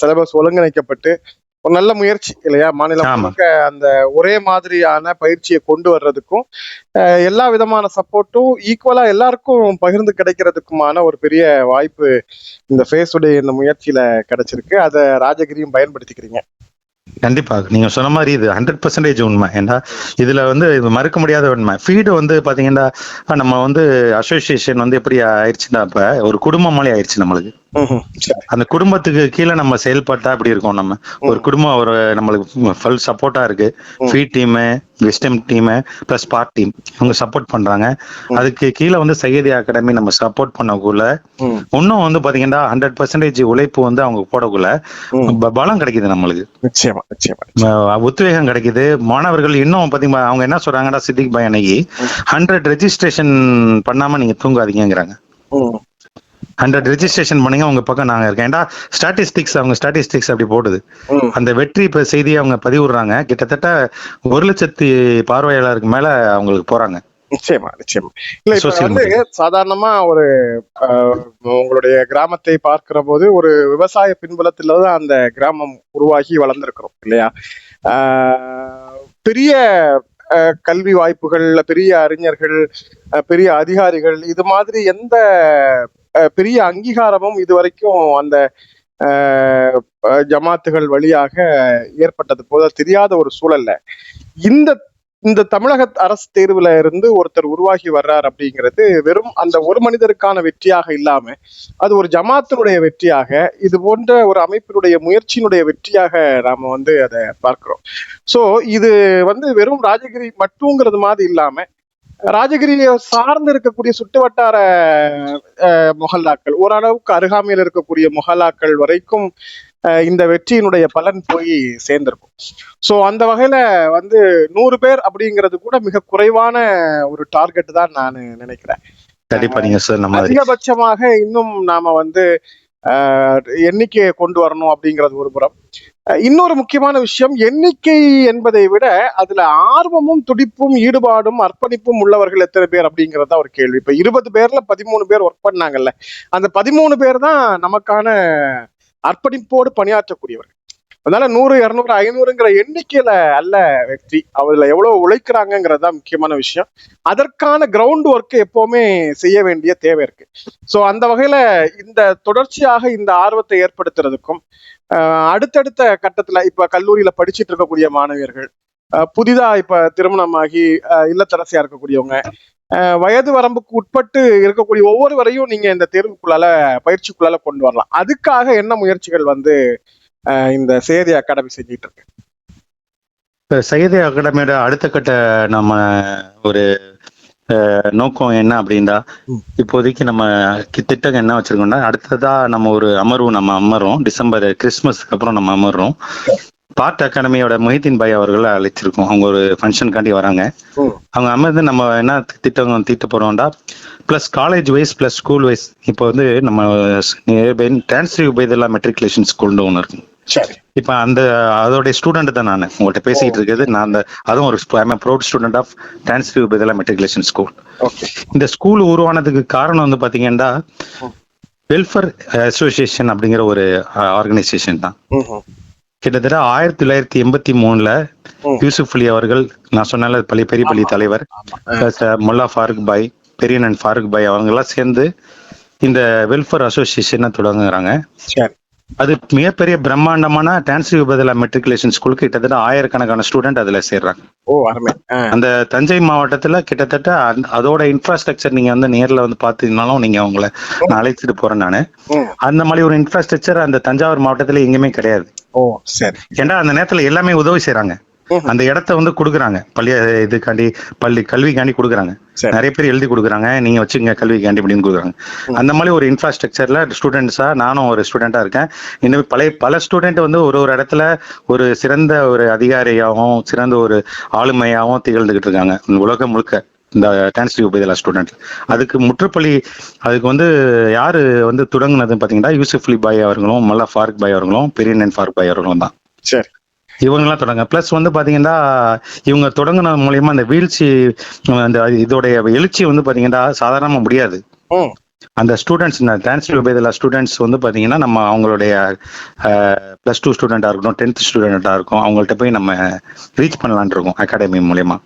சிலபஸ் ஒழுங்கிணைக்கப்பட்டு ஒரு நல்ல முயற்சி இல்லையா, மாநிலம் முழுக்க அந்த ஒரே மாதிரியான பயிற்சியை கொண்டு வர்றதுக்கும் எல்லா விதமான சப்போர்ட்டும் ஈக்குவலா எல்லாருக்கும் பகிர்ந்து கிடைக்கிறதுக்குமான ஒரு பெரிய வாய்ப்பு இந்த ஃபேஸுடைய இந்த முயற்சியில கிடைச்சிருக்கு. அதை ராஜகிரியும் பயன்படுத்திக்கிறீங்க. கண்டிப்பா நீங்க சொன்ன மாதிரி இது 100% உண்மை. ஏன்னா இதுல வந்து மறுக்க முடியாத உண்மை. ஃபீடு வந்து பாத்தீங்கன்னா நம்ம வந்து அசோசியேஷன் வந்து எப்படி ஆயிடுச்சுன்னா, இப்ப ஒரு குடும்பம் மாதிரி ஆயிடுச்சு நம்மளுக்கு. அந்த குடும்பத்துக்கு கீழே நம்ம செயல்பட்டா அப்படி இருக்கோம். நம்ம ஒரு குடும்பம் ஒரு நம்மளுக்கு ஃபுல் சப்போர்ட்டா இருக்கு. Feed team, Wisdom team, plus part team அவங்க சப்போர்ட் பண்றாங்க. அதுக்கு கீழே வந்து சையதியா அகாடமி நம்ம சப்போர்ட் பண்ணக்குள்ள இன்னும் வந்து பாத்தீங்கன்னா 100% உழைப்பு வந்து அவங்க போடக்குள்ள பலம் கிடைக்குது நம்மளுக்கு. உத்வேகம் கிடைக்குது. மாணவர்கள் இன்னும் பாத்தீங்கன்னா அவங்க என்ன சொல்றாங்கன்னா, சித்திக் பாய் அன்னைக்கு 100 ரெஜிஸ்ட்ரேஷன் பண்ணாம நீங்க தூங்காதீங்கிறாங்க. 100 ரெஜிஸ்ட்ரேஷன் பண்ணீங்க உங்க பக்கம் நாங்க இருக்கேன். ஏன்னா அவங்க ஸ்டாட்டிஸ்டிக்ஸ் அப்படி போடுது. அந்த வெற்றி இப்ப செய்தியை அவங்க பதிவுறாங்க. கிட்டத்தட்ட 100,000 பார்வையாளருக்கு மேல அவங்களுக்கு போறாங்க. நிச்சயமா. இல்ல இப்ப வந்து சாதாரணமா ஒரு உங்களுடைய கிராமத்தை பார்க்கிற போது ஒரு விவசாய பின்புலத்துல தான் அந்த கிராமம் உருவாகி வளர்ந்திருக்கிறோம் இல்லையா. பெரிய கல்வி வாய்ப்புகள், பெரிய அறிஞர்கள், பெரிய அதிகாரிகள், இது மாதிரி எந்த பெரிய அங்கீகாரமும் இதுவரைக்கும் அந்த ஜமாத்துகள் வழியாக ஏற்பட்டது போல தெரியாத ஒரு சூழல்ல இந்த இந்த தமிழக அரசு தேர்வுல இருந்து ஒருத்தர் உருவாகி வர்றார் அப்படிங்கிறது வெறும் அந்த ஒரு மனிதருக்கான வெற்றியாக இல்லாம அது ஒரு ஜமாத்தினுடைய வெற்றியாக, இது போன்ற ஒரு அமைப்பினுடைய முயற்சியினுடைய வெற்றியாக நாம அதை பார்க்கிறோம். சோ இது வெறும் ராஜகிரி மட்டுங்கிறது மாதிரி இல்லாம ராஜகிரியை சார்ந்து இருக்கக்கூடிய சுட்டு வட்டார மொஹல்லாக்கள், ஓரளவுக்கு அருகாமையில் இருக்கக்கூடிய மொஹல்லாக்கள் வரைக்கும் இந்த வெற்றியினுடைய பலன் போய் சேர்ந்திருக்கும். சோ அந்த வகையில 100 பேர் அப்படிங்கிறது கூட மிக குறைவான ஒரு டார்கெட் தான் நான் நினைக்கிறேன். அதிகபட்சமாக இன்னும் நாம எண்ணிக்கையை கொண்டு வரணும் அப்படிங்கிறது ஒரு புறம். இன்னொரு முக்கியமான விஷயம், எண்ணிக்கை என்பதை விட அதுல ஆர்வமும் துடிப்பும் ஈடுபாடும் அர்ப்பணிப்பும் உள்ளவர்கள் எத்தனை பேர் அப்படிங்கறத ஒரு கேள்வி. இப்ப 20 பேர்ல 13 பேர் ஒர்க் பண்ணாங்கல்ல, அந்த 13 பேர் தான் நமக்கான அர்ப்பணிப்போடு பணியாற்றக்கூடியவர்கள். அதனால 100, 200, 500ங்கிற எண்ணிக்கையில அல்ல வெற்றி, அவர்ல எவ்வளவு உழைக்கிறாங்கிறது தான் முக்கியமான விஷயம். அதற்கான கிரவுண்ட் ஒர்க் எப்பவுமே செய்ய வேண்டிய தேவை இருக்கு. சோ அந்த வகையில இந்த தொடர்ச்சியாக இந்த ஆர்வத்தை ஏற்படுத்துறதுக்கும் அடுத்தடுத்த கட்டத்துல இப்ப கல்லூரியில படிச்சுட்டு இருக்கக்கூடிய மாணவியர்கள், புதிதா இப்ப திருமணமாகி இல்லத்தரசியா இருக்கக்கூடியவங்க, வயது வரம்புக்கு உட்பட்டு இருக்கக்கூடிய ஒவ்வொருவரையும் நீங்க இந்த தேர்வுக்குள்ளால பயிற்சிக்குள்ளால கொண்டு வரலாம். அதுக்காக என்ன முயற்சிகள் இந்த சையதியா அகாடமி செஞ்சிட்டு இருக்கு? சையதியா அகாடமியோட அடுத்த கட்ட நம்ம ஒரு நோக்கம் என்ன அப்படின்னா, இப்போதைக்கு நம்ம திட்டம் என்ன வச்சிருக்கோம்னா, அடுத்ததா நம்ம ஒரு அமர்வோம் டிசம்பர் கிறிஸ்துமஸ்க்கு அப்புறம் நம்ம அமர்றோம். பார்ட் அகாடமியோட மொஹிதீன் பாய் அவர்கள் அழைச்சிருக்கோம். அவங்க ஒரு ஃபங்க்ஷனுக்காண்டி வராங்க. அவங்க அமர்ந்து நம்ம என்ன திட்டம் தீட்ட போறோம்டா, plus college wise plus school wise இப்போ நம்ம டிரான்ஸ்ஃபர் உபைதுல்லா மெட்ரிகுலேஷன் ஸ்கூல்னு ஒன்று இருக்கு. இப்ப அதோடைய ஸ்டூடெண்ட் தான் நான் உங்கள்கிட்ட பேசிக்கிட்டு இருக்கிறது. நான் அதுவும் ஒரு proud student of transfer Ubaidullah matriculation school. இந்த ஸ்கூல் உருவானதுக்கு காரணம் பாத்தீங்கன்னா வெல்ஃபேர் அசோசியேஷன் அப்படிங்கிற ஒரு ஆர்கனைசேஷன் தான். கிட்டத்தட்ட 1983 யூசுப் அலி அவர்கள், நான் சொன்னால பெரிய பள்ளி தலைவர் முல்லா ஃபாரூக் பாய், பெரியண்ணன் ஃபாரூக் பாய் அவங்க எல்லாம் சேர்ந்து இந்த வெல்ஃபேர் அசோசியேஷனை தொடங்குறாங்க. அது மிகப்பெரிய பிரம்மாண்டமான டிரான்ஸ்ஃபர் உபைதுல்லா மெட்ரிகுலேஷன் ஸ்கூலுக்கு கிட்டத்தட்ட 1000கணக்கான ஸ்டூடெண்ட் அதுல சேர்றாங்க. அந்த தஞ்சை மாவட்டத்துல கிட்டத்தட்ட அதோட இன்ஃப்ராஸ்ட்ரக்சர் நீங்க நேர்ல பாத்தீங்கன்னாலும் நீங்க அவங்கள நான் அழைச்சிட்டு போறேன். நானு அந்த மாதிரி ஒரு இன்ஃப்ராஸ்ட்ரக்சர் அந்த தஞ்சாவூர் மாவட்டத்துல எங்கேயுமே கிடையாது. ஏன்னா அந்த நேரத்துல எல்லாமே உதவி செய்யறாங்க. அந்த இடத்த கொடுக்குறாங்க இதுக்காண்டி கல்விக்காண்டி கொடுக்குறாங்க. நிறைய பேர் எழுதி கொடுக்குறாங்க, நீங்க வச்சுங்க கல்விக்காண்டி அப்படின்னு கொடுக்குறாங்க. அந்த மாதிரி ஒரு இன்ஃப்ராஸ்ட்ரக்சர்ல ஸ்டூடெண்ட்ஸா நானும் ஒரு ஸ்டூடெண்டா இருக்கேன். இன்னும் பல ஸ்டூடெண்ட் ஒரு இடத்துல ஒரு சிறந்த ஒரு அதிகாரியாகவும் சிறந்த ஒரு ஆளுமையாகவும் திகழ்ந்துகிட்டு இருக்காங்க உலகம் முழுக்க. இந்த டிரான்ஸ்ஃபர் உபைதுல்லா ஸ்டூடெண்ட் அதுக்கு முற்றுப்புள்ளி அதுக்கு யாரு தொடங்குனதுன்னு பாத்தீங்கன்னா யூசுப் அலி பாய் அவர்களும் முல்லா ஃபாரூக் பாய் அவர்களும் பெரியண்ணன் ஃபாரூக் பாய் அவர்களும் தான். சரி, இவங்கெல்லாம் தொடங்க. பிளஸ் பாத்தீங்கன்னா இவங்க தொடங்கின மூலியமா அந்த வீழ்ச்சி அந்த இதோடைய எழுச்சி பாத்தீங்கன்னா சாதாரணமா முடியாது. அந்த ஸ்டூடெண்ட்ஸ் டிரான்ஸ்ஃபர் உபைதுல்லா ஸ்டூடெண்ட்ஸ் பாத்தீங்கன்னா நம்ம அவங்களுடைய +2 ஸ்டூடெண்டா இருக்கட்டும், 10th ஸ்டூடெண்டா இருக்கும், அவங்கள்ட்ட போய் நம்ம ரீச் பண்ணலான் இருக்கோம் அகாடமி மூலியமா.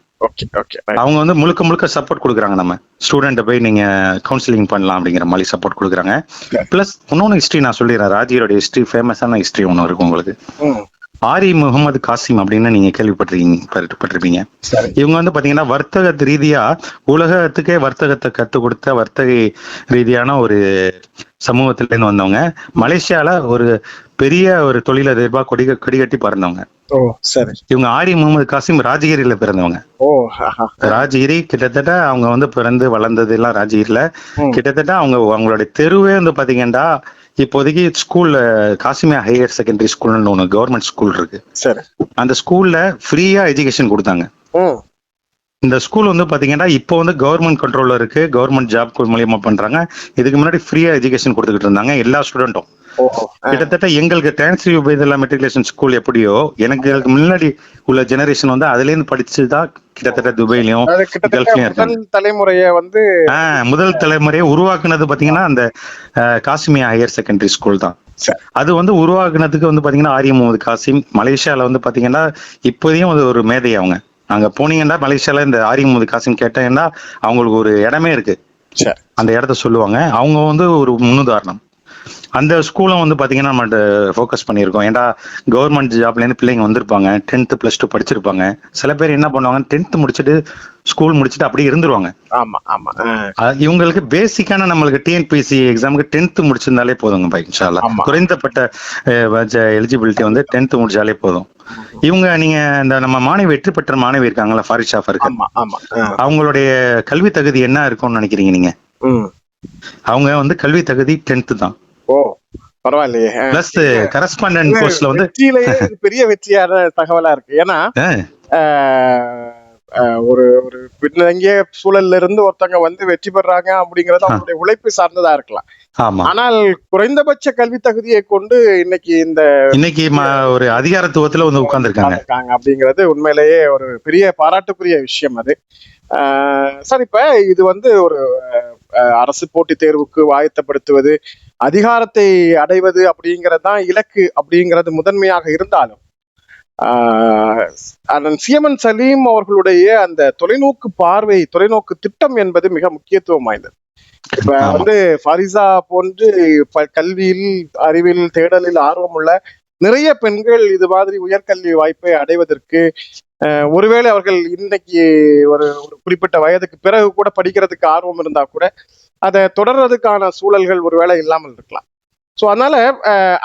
அவங்க முழுக்க சப்போர்ட் கொடுக்குறாங்க. நம்ம ஸ்டூடெண்ட் போய் நீங்க கவுன்சிலிங் பண்ணலாம் அப்படிங்கிற மாதிரி சப்போர்ட் கொடுக்குறாங்க. பிளஸ் இன்னொன்னு ஹிஸ்டரி நான் சொல்லிடுறேன். ராஜியோட ஹிஸ்டரி ஃபேமஸான ஹிஸ்டரி ஒன்று இருக்கும் உங்களுக்கு. ஆரி முகமது காசிம் அப்படின்னு நீங்க கேள்விப்பட்டிருப்பீங்க. இவங்க பாத்தீங்கன்னா வர்த்தக ரீதியா உலகத்துக்கே வர்த்தகத்தை கற்றுக் கொடுத்த வர்த்தக ரீதியான ஒரு சமூகத்துல இருந்து வந்தவங்க. மலேசியால ஒரு பெரிய ஒரு தொழிலதிபா கொடிகட்டி பறந்தவங்க. இவங்க ஆரி முகமது காசிம் ராஜகிரியில பிறந்தவங்க. ராஜகிரி கிட்டத்தட்ட அவங்க பிறந்து வளர்ந்தது எல்லாம் ராஜகிரியில. கிட்டத்தட்ட அவங்களுடைய தெருவே பாத்தீங்கன்னா இப்போதைக்கு ஸ்கூல்ல காசிமியா ஹையர் செகண்டரி ஸ்கூல்னு ஒண்ணு கவர்மெண்ட் ஸ்கூல் இருக்கு. அந்த ஸ்கூல்ல ஃப்ரீயா எஜுகேஷன் கொடுத்தாங்க. இந்த ஸ்கூல் பாத்தீங்கன்னா இப்போ கவர்மெண்ட் கண்ட்ரோல்ல இருக்கு, கவர்மெண்ட் ஜாப் மூலியமா பண்றாங்க. இதுக்கு முன்னாடி ஃப்ரீயா எஜுகேஷன் கொடுத்துக்கிட்டு இருந்தாங்க எல்லா ஸ்டூடெண்ட்டும். கிட்டத்தட்ட எங்களுக்கு டிரான்ஸ்ஃபர் உபைதுல்லா மெட்ரிகுலேஷன் ஸ்கூல் எப்படியோ எனக்கு முன்னாடி உள்ள ஜெனரேஷன் அதுல இருந்து படிச்சுதான் கிட்டத்தட்ட துபாய்லயும் முதல் தலைமுறையை உருவாக்குனது பாத்தீங்கன்னா அந்த காசிமியா ஹையர் செகண்டரி ஸ்கூல் தான். அது வந்து உருவாக்குனதுக்கு வந்து பாத்தீங்கன்னா ஆரிய முகமது காசிம் மலேசியால வந்து பாத்தீங்கன்னா இப்போதையும் அது ஒரு மேதை அவங்க. அங்க போனீங்கன்னா மலேசியால இந்த ஆரிய முகமது காசிம் கேட்டீங்கன்னா அவங்களுக்கு ஒரு இடமே இருக்கு, அந்த இடத்த சொல்லுவாங்க. அவங்க வந்து ஒரு முன்னுதாரணம். அந்த ஸ்கூலும் வந்து பாத்தீங்கன்னா நம்ம ஃபோக்கஸ் பண்ணியிருக்கோம். ஏன்டா கவர்மெண்ட் ஜாப்ல இருந்து பிள்ளைங்க வந்திருப்பாங்க, 10th +2 படிச்சிருப்பாங்க. சில பேர் என்ன பண்ணுவாங்க, 10th முடிச்சுட்டு ஸ்கூல் முடிச்சுட்டு அப்படியே இருந்துருவாங்க. ஆமா ஆமா. இவங்களுக்கு பேசிக்கான நம்மளுக்கு டிஎன்பிஎஸ்சி எக்ஸாமுக்கு 10th முடிச்சிருந்தாலே போதுங்க பை, இன்ஷா அல்லாஹ். குறைந்தப்பட்ட எலிஜிபிலிட்டி வந்து 10th முடிச்சாலே போதும். இவங்க நீங்க இந்த நம்ம மாணவி வெற்றி பெற்ற மாணவி இருக்காங்களா ஃபாரிஷா ஃபர்கத், அவங்களுடைய கல்வி தகுதி என்ன இருக்கும்னு நினைக்கிறீங்க நீங்க? அவங்க வந்து கல்வி தகுதி 10th தான். ஓ பரவாயில்லையே. பிளஸ் கரஸ்பாண்டன்ட் கோர்ஸ்ல வந்து பெரிய வெற்றியான தகவலா இருக்கு. ஏன்னா ஒரு ஒரு பின்னங்கிய சூழல்ல இருந்து ஒருத்தங்க வந்து வெற்றி பெறாங்க அப்படிங்கறது அவங்களுடைய உழைப்பு சார்ந்ததா இருக்கலாம். ஆனால் குறைந்தபட்ச கல்வி தகுதியை கொண்டு இன்னைக்கு ஒரு அதிகாரத்துவத்துல வந்து உட்கார்ந்துருக்காங்க அப்படிங்கிறது உண்மையிலேயே ஒரு பெரிய பாராட்டுக்குரிய விஷயம். அது சார், இப்ப இது வந்து ஒரு அரசு போட்டித் தேர்வுக்கு ஆயத்தப்படுத்துவது, அதிகாரத்தை அடைவது அப்படிங்கறதுதான் இலக்கு அப்படிங்கிறது முதன்மையாக இருந்தாலும் சிஎம்என் சலீம் அவர்களுடைய அந்த தொலைநோக்கு பார்வை, தொலைநோக்கு திட்டம் என்பது மிக முக்கியத்துவம் வாய்ந்தது. இப்ப வந்து ஃபாரிசா போன்று கல்வியில், அறிவில், தேடலில் ஆர்வம் உள்ள நிறைய பெண்கள் இது மாதிரி உயர்கல்வி வாய்ப்பை அடைவதற்கு, ஒருவேளை அவர்கள் இன்னைக்கு ஒரு குறிப்பிட்ட வயதுக்கு பிறகு கூட படிக்கிறதுக்கு ஆர்வம் இருந்தா கூட அதை தொடர்றதுக்கான சூழல்கள் ஒருவேளை இல்லாமல் இருக்கலாம். ஸோ அதனால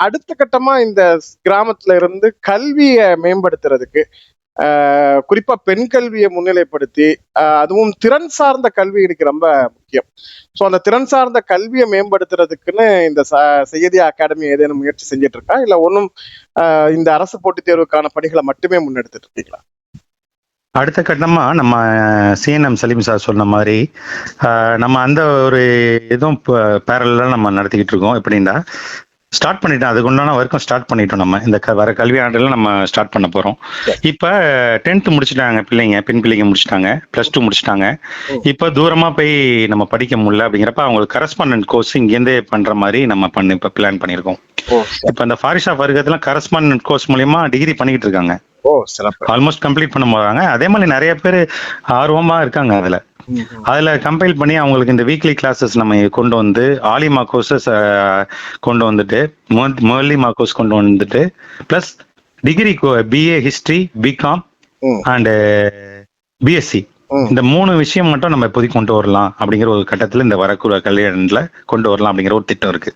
அடுத்த கட்டமா இந்த கிராமத்துல இருந்து கல்வியை மேம்படுத்துறதுக்கு, குறிப்பா பெண் கல்வியை முன்னிலைப்படுத்தி, அதுவும் திறன் சார்ந்த கல்வி இன்னைக்கு ரொம்ப முக்கியம். ஸோ அந்த திறன் சார்ந்த கல்வியை மேம்படுத்துறதுக்குன்னு இந்த சையதியா அகாடமி ஏதேனும் முயற்சி செஞ்சுட்டு இருக்கா, இல்ல ஒன்றும் இந்த அரசு போட்டித் தேர்வுக்கான பணிகளை மட்டுமே முன்னெடுத்துட்டு இருக்கீங்களா? அடுத்த கட்டமா நம்ம சிஎன்எம் சலீம் சார் சொன்ன மாதிரி நம்ம அந்த ஒரு இதுவும் பேரலா நம்ம நடத்திக்கிட்டு இருக்கோம். எப்படின்னா ஸ்டார்ட் பண்ணிட்டோம், அதுக்கு உண்டான வரைக்கும் ஸ்டார்ட் பண்ணிட்டோம். நம்ம இந்த வர கல்வி ஆண்டுல நம்ம ஸ்டார்ட் பண்ண போறோம். இப்ப 10th முடிச்சுட்டாங்க பிள்ளைங்க, பெண் பிள்ளைங்க முடிச்சுட்டாங்க, +2 முடிச்சுட்டாங்க. இப்ப தூரமா போய் நம்ம படிக்க முடியல அப்படிங்கிறப்ப அவங்களுக்கு கரஸ்பாண்டன்ட் கோர்ஸ் இங்கேருந்தே பண்ற மாதிரி நம்ம இப்ப பிளான் பண்ணியிருக்கோம். இப்ப இந்த ஃபாரிஷா ஃபர்கத்ல கரஸ்பாண்டன்ட் கோர்ஸ் மூலியமா டிகிரி பண்ணிக்கிட்டு இருக்காங்க. ஆல்மோஸ்ட் கம்ப்ளீட் பண்ண போறாங்க. அதே மாதிரி நிறைய பேர் ஆர்வமா இருக்காங்க. அதுல கம்பைல் பண்ணி அவங்களுக்கு இந்த வீக்லி கிளாஸஸ் நம்ம கொண்டு வந்து, ஆலிமா கோர்சஸ் கொண்டு வந்துட்டு, மர்லிமா கோர்ஸ் கொண்டு வந்துட்டு, plus degree BA history, BCom and BSc, இந்த 3 விஷயம் மட்டும் நம்ம இப்போதைக்கு கொண்டு வரலாம் அப்படிங்கிற ஒரு கட்டத்துல இந்த வரக்கூட கல்யாணத்துல கொண்டு வரலாம் அப்படிங்கிற ஒரு திட்டம் இருக்கு.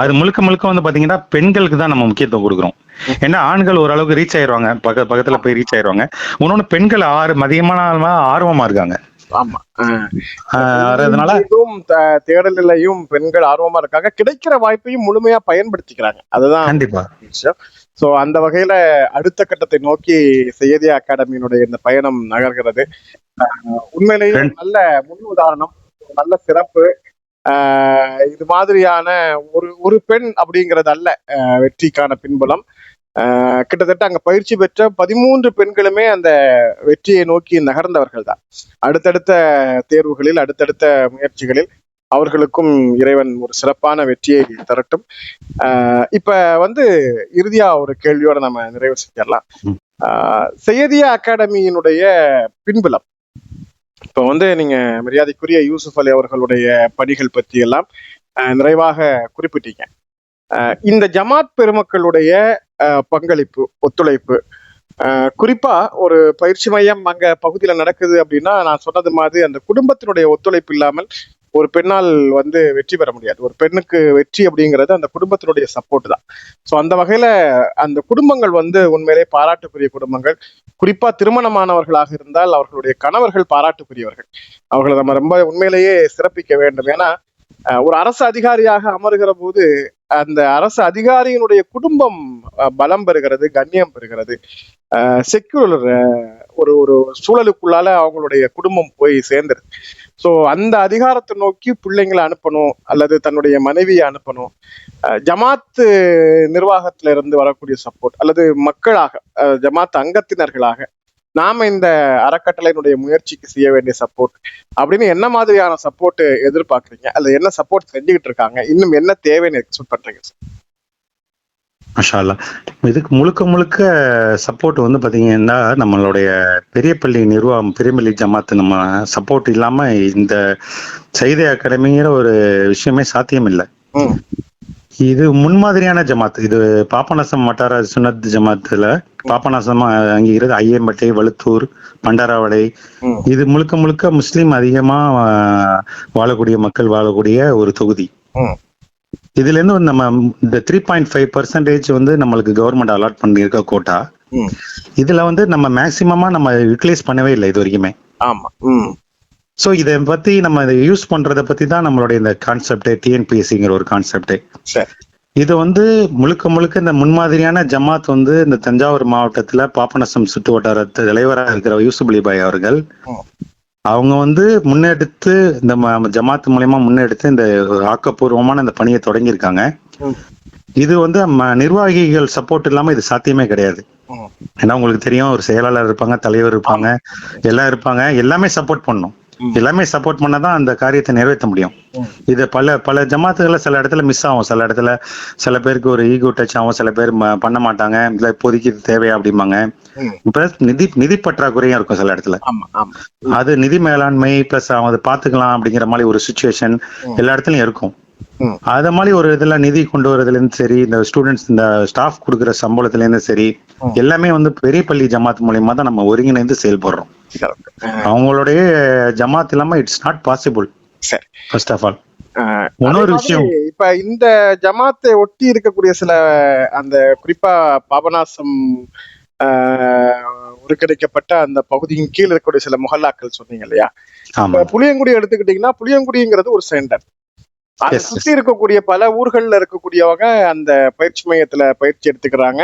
அது முழுக்க வந்து பாத்தீங்கன்னா பெண்களுக்கு தான் நம்ம முக்கியத்துவம் கொடுக்குறோம். ஏன்னா ஆண்கள் ஓரளவுக்கு ரீச் ஆயிடுவாங்க, பக்கத்துல போய் ரீச் ஆயிடுவாங்க. இன்னொன்னு பெண்கள் அதிகமான ஆர்வமா இருக்காங்க. ஆமா, தேடலையும் பெண்கள் ஆர்வமா இருக்காங்க, கிடைக்கிற வாய்ப்பையும் முழுமையா பயன்படுத்திக்கிறாங்க. அதுதான் கண்டிப்பா விஷயம். சோ அந்த வகையில அடுத்த கட்டத்தை நோக்கி சையதியா அகாடமியினுடைய இந்த பயணம் நகர்கிறது. உண்மையிலேயே நல்ல முன் உதாரணம், நல்ல சிறப்பு. இது மாதிரியான ஒரு பெண் அப்படிங்கிறது அல்ல வெற்றிக்கான பின்புலம். கிட்டத்தட்ட அங்க பயிற்சி பெற்ற 13 பெண்களுமே அந்த வெற்றியை நோக்கி நகர்ந்தவர்கள் தான். அடுத்தடுத்த தேர்வுகளில், அடுத்தடுத்த முயற்சிகளில் அவர்களுக்கும் இறைவன் ஒரு சிறப்பான வெற்றியை தரட்டும். இப்ப வந்து இறுதியா ஒரு கேள்வியோட நம்ம நிறைவு செஞ்சிடலாம். சையதியா அகாடமியினுடைய பின்புலம், இப்ப வந்து நீங்க மரியாதைக்குரிய யூசுப் அலி அவர்களுடைய பணிகள் பற்றி எல்லாம் நிறைவாக குறிப்பிட்டீங்க. இந்த ஜமாத் பெருமக்களுடைய பங்களிப்பு, ஒத்துழைப்பு, குறிப்பா ஒரு பயிற்சி மையம் அங்க பகுதியில நடக்குது அப்படின்னா, நான் சொன்னது மாதிரி அந்த குடும்பத்தினுடைய ஒத்துழைப்பு இல்லாமல் ஒரு பெண்ணால் வந்து வெற்றி பெற முடியாது. ஒரு பெண்ணுக்கு வெற்றி அப்படிங்கிறது அந்த குடும்பத்தினுடைய சப்போர்ட் தான். ஸோ அந்த வகையில அந்த குடும்பங்கள் வந்து உண்மையிலே பாராட்டுக்குரிய குடும்பங்கள். குறிப்பா திருமணமானவர்களாக இருந்தால் அவர்களுடைய கணவர்கள் பாராட்டுக்குரியவர்கள். அவர்களை நம்ம ரொம்ப உண்மையிலேயே சிறப்பிக்க வேண்டும். ஏன்னா ஒரு அரசு அதிகாரியாக அமர்கிற போது அந்த அரசு அதிகாரியினுடைய குடும்பம் பலம் பெறுகிறது, கண்ணியம் பெறுகிறது. செக்யூலர் ஒரு சூழலுக்குள்ளால அவங்களுடைய குடும்பம் போய் சேர்ந்துருது. ஸோ அந்த அதிகாரத்தை நோக்கி பிள்ளைங்களை அனுப்பணும் அல்லது தன்னுடைய மனைவியை அனுப்பணும். ஜமாத்து நிர்வாகத்துல இருந்து வரக்கூடிய சப்போர்ட் அல்லது மக்களாக, ஜமாத் அங்கத்தினர்களாக நாம இந்த அறக்கட்டளையினுடைய முயற்சிக்கு செய்ய வேண்டிய சப்போர்ட் அப்படின்னு என்ன மாதிரியான சப்போர்ட் எதிர்பார்க்குறீங்க? அல்லது என்ன சப்போர்ட் செஞ்சுக்கிட்டு இருக்காங்க? இன்னும் என்ன தேவைன்னு எக்ஸ்பெக்ட் பண்றீங்க சார்? மாஷா அல்லாஹ். இதுக்கு முழுக்க முழுக்க சப்போர்ட் வந்து பாத்தீங்கன்னா நம்மளுடைய பெரியப்பள்ளி நிர்வாகம், பெரியப்பள்ளி ஜமாத் நம்ம சப்போர்ட் இல்லாம இந்த சைதை அகாடமிங்கிற ஒரு விஷயமே சாத்தியம் இல்லை. ம். இது முன்மாதிரியான ஜமாத். இது பாபநாசம் வட்டார சுன்னத் ஜமாத்துல பாபநாசமா அங்கீகிறது ஐயம்பட்டை, வழுத்தூர், பண்டாராவடை. ம். இது முழுக்க முழுக்க முஸ்லீம் அதிகமா வாழக்கூடிய மக்கள் வாழக்கூடிய ஒரு தொகுதி. ம். இதுல இருந்து வந்து நம்ம இந்த 3.5% வந்து நம்மளுக்கு கவர்மெண்ட் அலாட் பண்ணியிருக்க கோட்டா. ம். இதுல வந்து நம்ம மேக்சிமமா நம்ம யூட்டிலைஸ் பண்ணவே இல்லை இது வரைக்குமே. ஆமா. ம். ஸோ இதை பத்தி நம்ம இதை யூஸ் பண்றதை பத்தி தான் நம்மளுடைய இந்த கான்செப்ட் டிஎன்பிஎஸ்சிங்கிற ஒரு கான்செப்ட். சரி. இது வந்து முழுக்க முழுக்க இந்த முன்மாதிரியான ஜமாத் வந்து இந்த தஞ்சாவூர் மாவட்டத்துல பாபநாசம் சுற்று வட்டார தலைவராக இருக்கிற யூசுப் அலி பாய் அவர்கள் அவங்க வந்து முன்னெடுத்து இந்த ஜமாத் மூலயமா முன்னெடுத்து இந்த ஆக்கப்பூர்வமான இந்த பணியை தொடங்கியிருக்காங்க. இது வந்து நிர்வாகிகள் சப்போர்ட் இல்லாம இது சாத்தியமே கிடையாது. ஏன்னா உங்களுக்கு தெரியும், ஒரு செயலாளர் இருப்பாங்க, தலைவர் இருப்பாங்க, எல்லாம் இருப்பாங்க, எல்லாமே சப்போர்ட் பண்ணும். எல்லாமே சப்போர்ட் பண்ணாதான் அந்த காரியத்தை நிறைவேற்ற முடியும். இது பல ஜமாத்துகள்ல சில இடத்துல மிஸ் ஆகும். சில இடத்துல சில பேருக்கு ஒரு ஈகோ டச் ஆகும், சில பேர் பண்ண மாட்டாங்க, இல்ல இப்போதைக்கு தேவையா அப்படிம்பாங்க. பிளஸ் நிதி பற்றாக்குறையும் இருக்கும் சில இடத்துல. அது நிதி மேலாண்மை பிளஸ் அதை பாத்துக்கலாம் அப்படிங்கிற மாதிரி ஒரு சுச்சுவேஷன் எல்லா இடத்துலயும் இருக்கும். அத மாதிரி ஒரு இதுல நிதி கொண்டு வரதுல இருந்து சரி, இந்த ஸ்டூடெண்ட்ஸ் இந்த ஸ்டாஃப் கொடுக்குற சம்பளத்துல இருந்து சரி, எல்லாமே வந்து பெரியப்பள்ளி ஜமாத் மூலியமா தான் நம்ம ஒருங்கிணைந்து செயல்படுறோம். அவங்களுடைய ஜமாத் இல்லாம it's not possible. First of all இன்னொரு விஷயம், இப்ப இந்த ஜமாத்தை ஒட்டி இருக்கக்கூடிய சில அந்த குறிப்பா பாபநாசம் ஒருங்கிணைக்கப்பட்ட அந்த பகுதியின் கீழ் இருக்கக்கூடிய சில முஹல்லாக்கள் சொன்னீங்க இல்லையா? புளியங்குடி எடுத்துக்கிட்டீங்கன்னா, புளியங்குடிங்கிறது ஒரு சென்டர். அதை சுத்தி இருக்கக்கூடிய பல ஊர்கள்ல இருக்கக்கூடியவங்க அந்த பயிற்சி மையத்துல பயிற்சி எடுத்துக்கிறாங்க.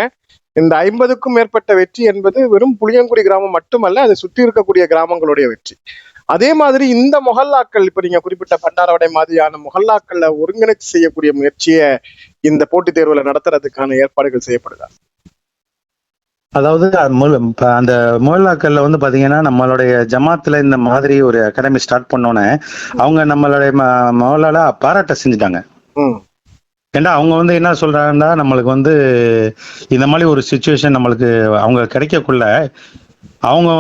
இந்த 50க்கும் மேற்பட்ட வெற்றி என்பது வெறும் புளியங்குடி கிராமம் மட்டுமல்ல, அதை சுற்றி இருக்கக்கூடிய கிராமங்களுடைய வெற்றி. அதே மாதிரி இந்த முஹல்லாக்கள், இப்ப நீங்க குறிப்பிட்ட பண்டாரவடை மாதிரியான முஹல்லாக்கள்ல ஒருங்கிணைச்சு செய்யக்கூடிய முயற்சியை இந்த போட்டித் தேர்வுல நடத்துறதுக்கான ஏற்பாடுகள் செய்யப்படுதா? அதாவது அந்த முஹல்லாக்கள்ல வந்து பாத்தீங்கன்னா, நம்மளுடைய ஜமாத்துல இந்த மாதிரி ஒரு அகாடமி ஸ்டார்ட் பண்ணோன்னே அவங்க நம்மளுடைய முஹல்லால பாராட்ட செஞ்சுட்டாங்க. ஏன்னா அவங்க வந்து என்ன சொல்றாங்கன்னா, நம்மளுக்கு வந்து இந்த மாதிரி ஒரு சிச்சுவேஷன் நம்மளுக்கு அவங்க கிடைக்கக்குள்ள அவங்க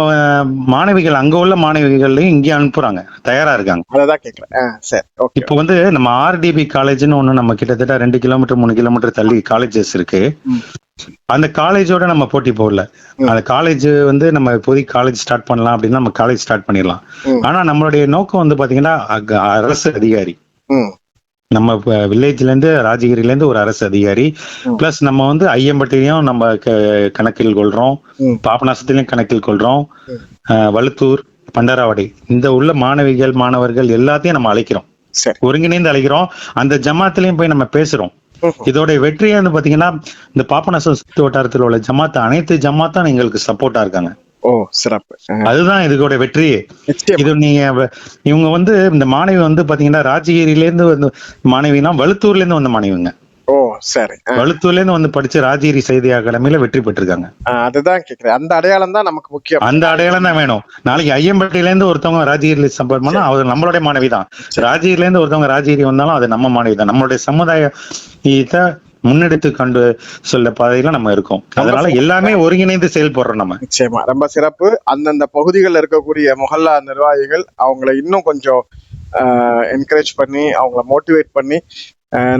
மாணவிகள், அங்க உள்ள மாணவிகளையும் இங்கே அனுப்புறாங்க, தயாரா இருக்காங்க. அதான் கேக்குறேன். இப்போ வந்து நம்ம ஆர்டிபி காலேஜ்னு ஒண்ணு நம்ம கிட்டத்தட்ட 2 கிலோமீட்டர் 3 கிலோமீட்டர் தள்ளி காலேஜஸ் இருக்கு. அந்த காலேஜோட நம்ம போட்டி போடல. அந்த காலேஜ் வந்து நம்ம இப்போதைக்கு காலேஜ் ஸ்டார்ட் பண்ணலாம் அப்படின்னா நம்ம காலேஜ் ஸ்டார்ட் பண்ணிடலாம். ஆனா நம்மளுடைய நோக்கம் வந்து பாத்தீங்கன்னா அரசு அதிகாரி, நம்ம வில்லேஜ்ல இருந்து ராஜகிரில இருந்து ஒரு அரசு அதிகாரி, பிளஸ் நம்ம வந்து ஐயம்பட்டிலையும் நம்ம கணக்கில் கொள்றோம், பாபநாசத்திலையும் கணக்கில் கொள்றோம், வழுத்தூர், பண்டாராவடை இந்த உள்ள மாணவிகள் மாணவர்கள் எல்லாத்தையும் நம்ம அழைக்கிறோம், ஒருங்கிணைந்து அழைக்கிறோம். அந்த ஜமாத்திலையும் போய் நம்ம பேசுறோம். இதோட வெற்றியை வந்து பாத்தீங்கன்னா, இந்த பாபநாசம் சுற்று வட்டாரத்தில் உள்ள ஜமாத் அனைத்து ஜமாத்தான் எங்களுக்கு சப்போர்ட்டா இருக்காங்க. சிறப்பு. அதுதான் இதுக்கோட வெற்றியே. இது நீங்க இவங்க வந்து இந்த மாணவி வந்து பாத்தீங்கன்னா ராஜகிரில இருந்து வந்து மாணவினா வழுத்தூர்ல இருந்து வந்த மாணவிங்க. வழுத்தூர்ல இருந்து வந்து படிச்சு ராஜகிரி செய்தி அகாடமியில வெற்றி பெற்றிருக்காங்க. அதுதான் கேக்குறேன். அந்த அடையாளம் தான் நமக்கு முக்கியம். அந்த அடையாளம் தான் வேணும். நாளைக்கு ஐயம்பட்டியில இருந்து ஒருத்தவங்க ராஜகிரில சப்போர்ட் பண்ணா அவர் நம்மளுடைய மாணவி தான். ராஜகிரில இருந்து ஒருத்தவங்க ராஜகிரி வந்தாலும் அது நம்ம மாணவி தான். நம்மளுடைய சமுதாயத்தை முன்னெடுத்து கண்டு சொல்ல பாதையில நம்ம இருக்கோம். அதனால எல்லாமே ஒருங்கிணைந்து செயல்படுறோம் நம்ம. நிச்சயமா ரொம்ப சிறப்பு. அந்தந்த பகுதிகளில் இருக்கக்கூடிய முஹல்லா நிர்வாகிகள் அவங்களை இன்னும் கொஞ்சம் என்கரேஜ் பண்ணி அவங்கள மோட்டிவேட் பண்ணி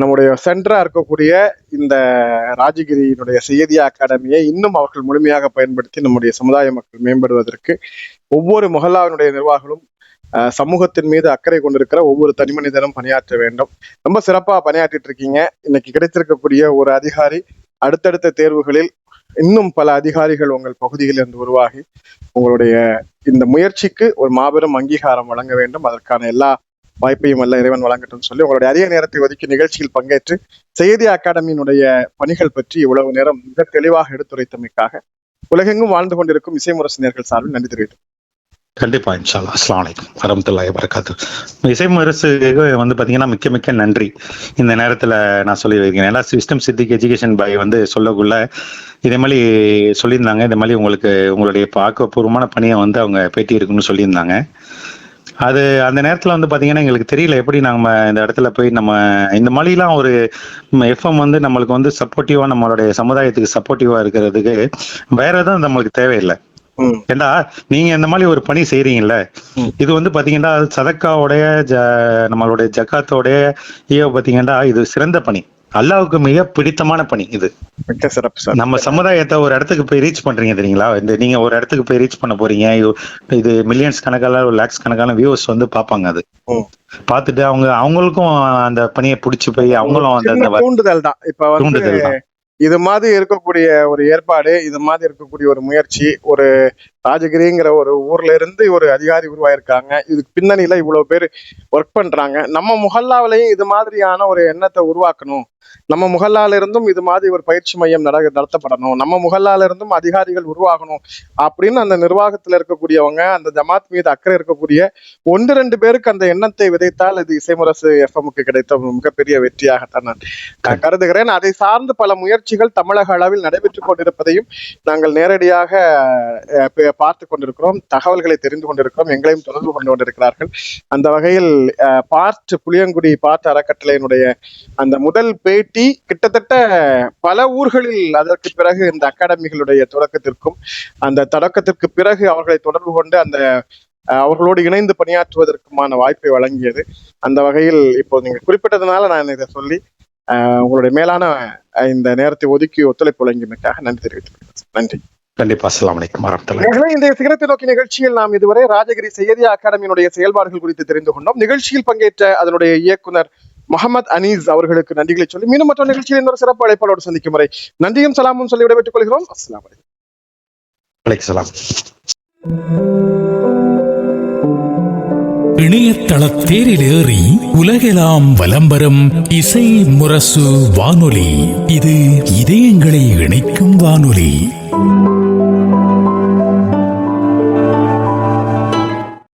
நம்முடைய சென்டரா இருக்கக்கூடிய இந்த ராஜகிரியினுடைய செய்தியா அகாடமியை இன்னும் அவர்கள் முழுமையாக பயன்படுத்தி நம்முடைய சமுதாய மக்கள் மேம்படுவதற்கு ஒவ்வொரு முஹல்லாவினுடைய நிர்வாகிகளும் சமூகத்தின் மீது அக்கறை கொண்டிருக்கிற ஒவ்வொரு தனி மனிதனும் பணியாற்ற வேண்டும். ரொம்ப சிறப்பா பணியாற்றிட்டு இருக்கீங்க. இன்னைக்கு கிடைத்திருக்கக்கூடிய ஒரு அதிகாரி அடுத்தடுத்த தேர்வுகளில் இன்னும் பல அதிகாரிகள் உங்கள் பகுதியில் இருந்து உருவாகி உங்களுடைய இந்த முயற்சிக்கு ஒரு மாபெரும் அங்கீகாரம் வழங்க வேண்டும். அதற்கான எல்லா வாய்ப்பையும் அல்ல இறைவன் வழங்கட்டும் சொல்லி உங்களுடைய அதிக நேரத்தை ஒதுக்கி நிகழ்ச்சியில் பங்கேற்று செய்தி அகாடமியினுடைய பணிகள் பற்றி இவ்வளவு நேரம் மிக தெளிவாக எடுத்துரைத்தமைக்காக உலகெங்கும் வாழ்ந்து கொண்டிருக்கும் இசை முரசு சார்பில் நன்றி தெரிவித்தோம். கண்டிப்பா. இன்ஷா அல்லாஹ். அஸ்ஸலாமு அலைக்கும் வரஹ்மத்துல்லாஹி வபரகாத்துஹு. இசை முரசுக்கு வந்து பாத்தீங்கன்னா மிக்க நன்றி இந்த நேரத்துல நான் சொல்லி வைக்கிறேன். ஏன்னா விஸ்டம் சித்திக் எஜுகேஷன் பாய் வந்து சொல்லக்குள்ள இதே மாதிரி சொல்லியிருந்தாங்க. இதே மாதிரி உங்களுக்கு உங்களுடைய ஆக்கப்பூர்வமான பணியை வந்து அவங்க பேட்டி இருக்குன்னு சொல்லியிருந்தாங்க. அது அந்த நேரத்துல வந்து பாத்தீங்கன்னா எங்களுக்கு தெரியல எப்படி நம்ம இந்த இடத்துல போய் நம்ம இந்த மாதிரிலாம் ஒரு எஃப்எம் வந்து நம்மளுக்கு வந்து சப்போர்ட்டிவா, நம்மளுடைய சமுதாயத்துக்கு சப்போர்ட்டிவா இருக்கிறதுக்கு வேற எதுவும் நம்மளுக்கு தேவையில்லை. ஏண்டா நீங்க இந்த மாதிரி ஒரு பணி செய்யறீங்கல்ல, இது வந்து பாத்தீங்கன்னா சதக்காவுடைய நம்மளுடைய ஜக்காத்தோடைய பாத்தீங்கன்னா இது சிறந்த பணி, அல்லாவுக்கு மிக பிடித்தமான பணி. இது நம்ம சமுதாயத்தை ஒரு இடத்துக்கு போய் ரீச் பண்றீங்க தெரியுங்களா. இந்த நீங்க ஒரு இடத்துக்கு போய் ரீச் பண்ண போறீங்க, இது மில்லியன்ஸ் கணக்கான லேக்ஸ் கணக்கான வியூஸ் வந்து பாப்பாங்க. அது பாத்துட்டு அவங்களுக்கும் அந்த பணியை பிடிச்சு போய் அவங்களும் அந்த தூண்டுதல் தான். இப்ப தூண்டுதல் தான். இது மாதிரி இருக்கக்கூடிய ஒரு ஏற்பாடு, இது மாதிரி இருக்கக்கூடிய ஒரு முயற்சி, ஒரு ராஜகிரிங்கிற ஒரு ஊர்ல இருந்து ஒரு அதிகாரி உருவாயிருக்காங்க. இதுக்கு பின்னணியில இவ்வளவு பேர் ஒர்க் பண்றாங்க. நம்ம முஹல்லாவிலையும் இது மாதிரியான ஒரு எண்ணத்தை உருவாக்கணும். நம்ம முஹல்லால இருந்தும் இது மாதிரி ஒரு பயிற்சி மையம் நடத்தப்படணும். நம்ம முஹல்லால இருந்தும் அதிகாரிகள் உருவாகணும் அப்படின்னு அந்த நிர்வாகத்துல இருக்கக்கூடியவங்க, அந்த ஜமாத் மீது அக்கறை இருக்கக்கூடிய 1-2 பேருக்கு அந்த எண்ணத்தை விதைத்தால் இது இசைமுரசு எஃப்எம்க்கு கிடைத்த மிகப்பெரிய வெற்றியாகத்தான் நான் கருதுகிறேன். அதை சார்ந்து பல முயற்சிகள் தமிழக அளவில் நடைபெற்றுக் கொண்டிருப்பதையும் நாங்கள் நேரடியாக பார்த்து கொண்டிருக்கிறோம், தகவல்களை தெரிந்து கொண்டிருக்கிறோம், எங்களையும் தொடர்பு கொண்டு கொண்டிருக்கிறார்கள். அந்த வகையில் புளியங்குடி பார்ட் அறக்கட்டளையினுடைய அந்த முதல் பேட்டி கிட்டத்தட்ட பல ஊர்களில் அதற்கு பிறகு இந்த அகாடமிகளுடைய தொடக்கத்திற்கும் அந்த தொடக்கத்திற்கு பிறகு அவர்களை தொடர்பு கொண்டு அந்த அவர்களோடு இணைந்து பணியாற்றுவதற்குமான வாய்ப்பை வழங்கியது. அந்த வகையில் இப்போ நீங்க குறிப்பிட்டதுனால நான் இதை சொல்லி உங்களுடைய மேலான இந்த நேரத்தை ஒதுக்கி ஒத்துழைப்பு வழங்கியமைக்காக நன்றி தெரிவித்துக் நன்றி. கண்டிப்பா. அஸ்ஸலாமு அலைக்கும் வரஹ்மத்துல்லாஹி. இந்த சிகரத்தை நோக்கி நிகழ்ச்சியில் நாம் இதுவரை ராஜகிரி சையதியா அகாடமியினுடைய செயல்பாடுகள் குறித்து தெரிந்து கொண்டோம். நிகழ்ச்சியில் பங்கேற்ற அதனுடைய இயக்குனர் முகமது அனீஸ் அவர்களுக்கு நன்றிகளை சொல்லி மீண்டும் மற்றொரு நிகழ்ச்சியில் இன்னொரு சிறப்பு அழைப்பாளோடு சந்திக்கும் வரை நன்றியும் சலாமும் சொல்லி விடைபெற்றுக் கொள்கிறோம். அஸ்ஸலாமு அலைக்கும். இணையதள தேரிலேறி உலகெல்லாம் வலம்பெறும் இசை முரசு வானொலி. இது இதயங்களை இணைக்கும் வானொலி.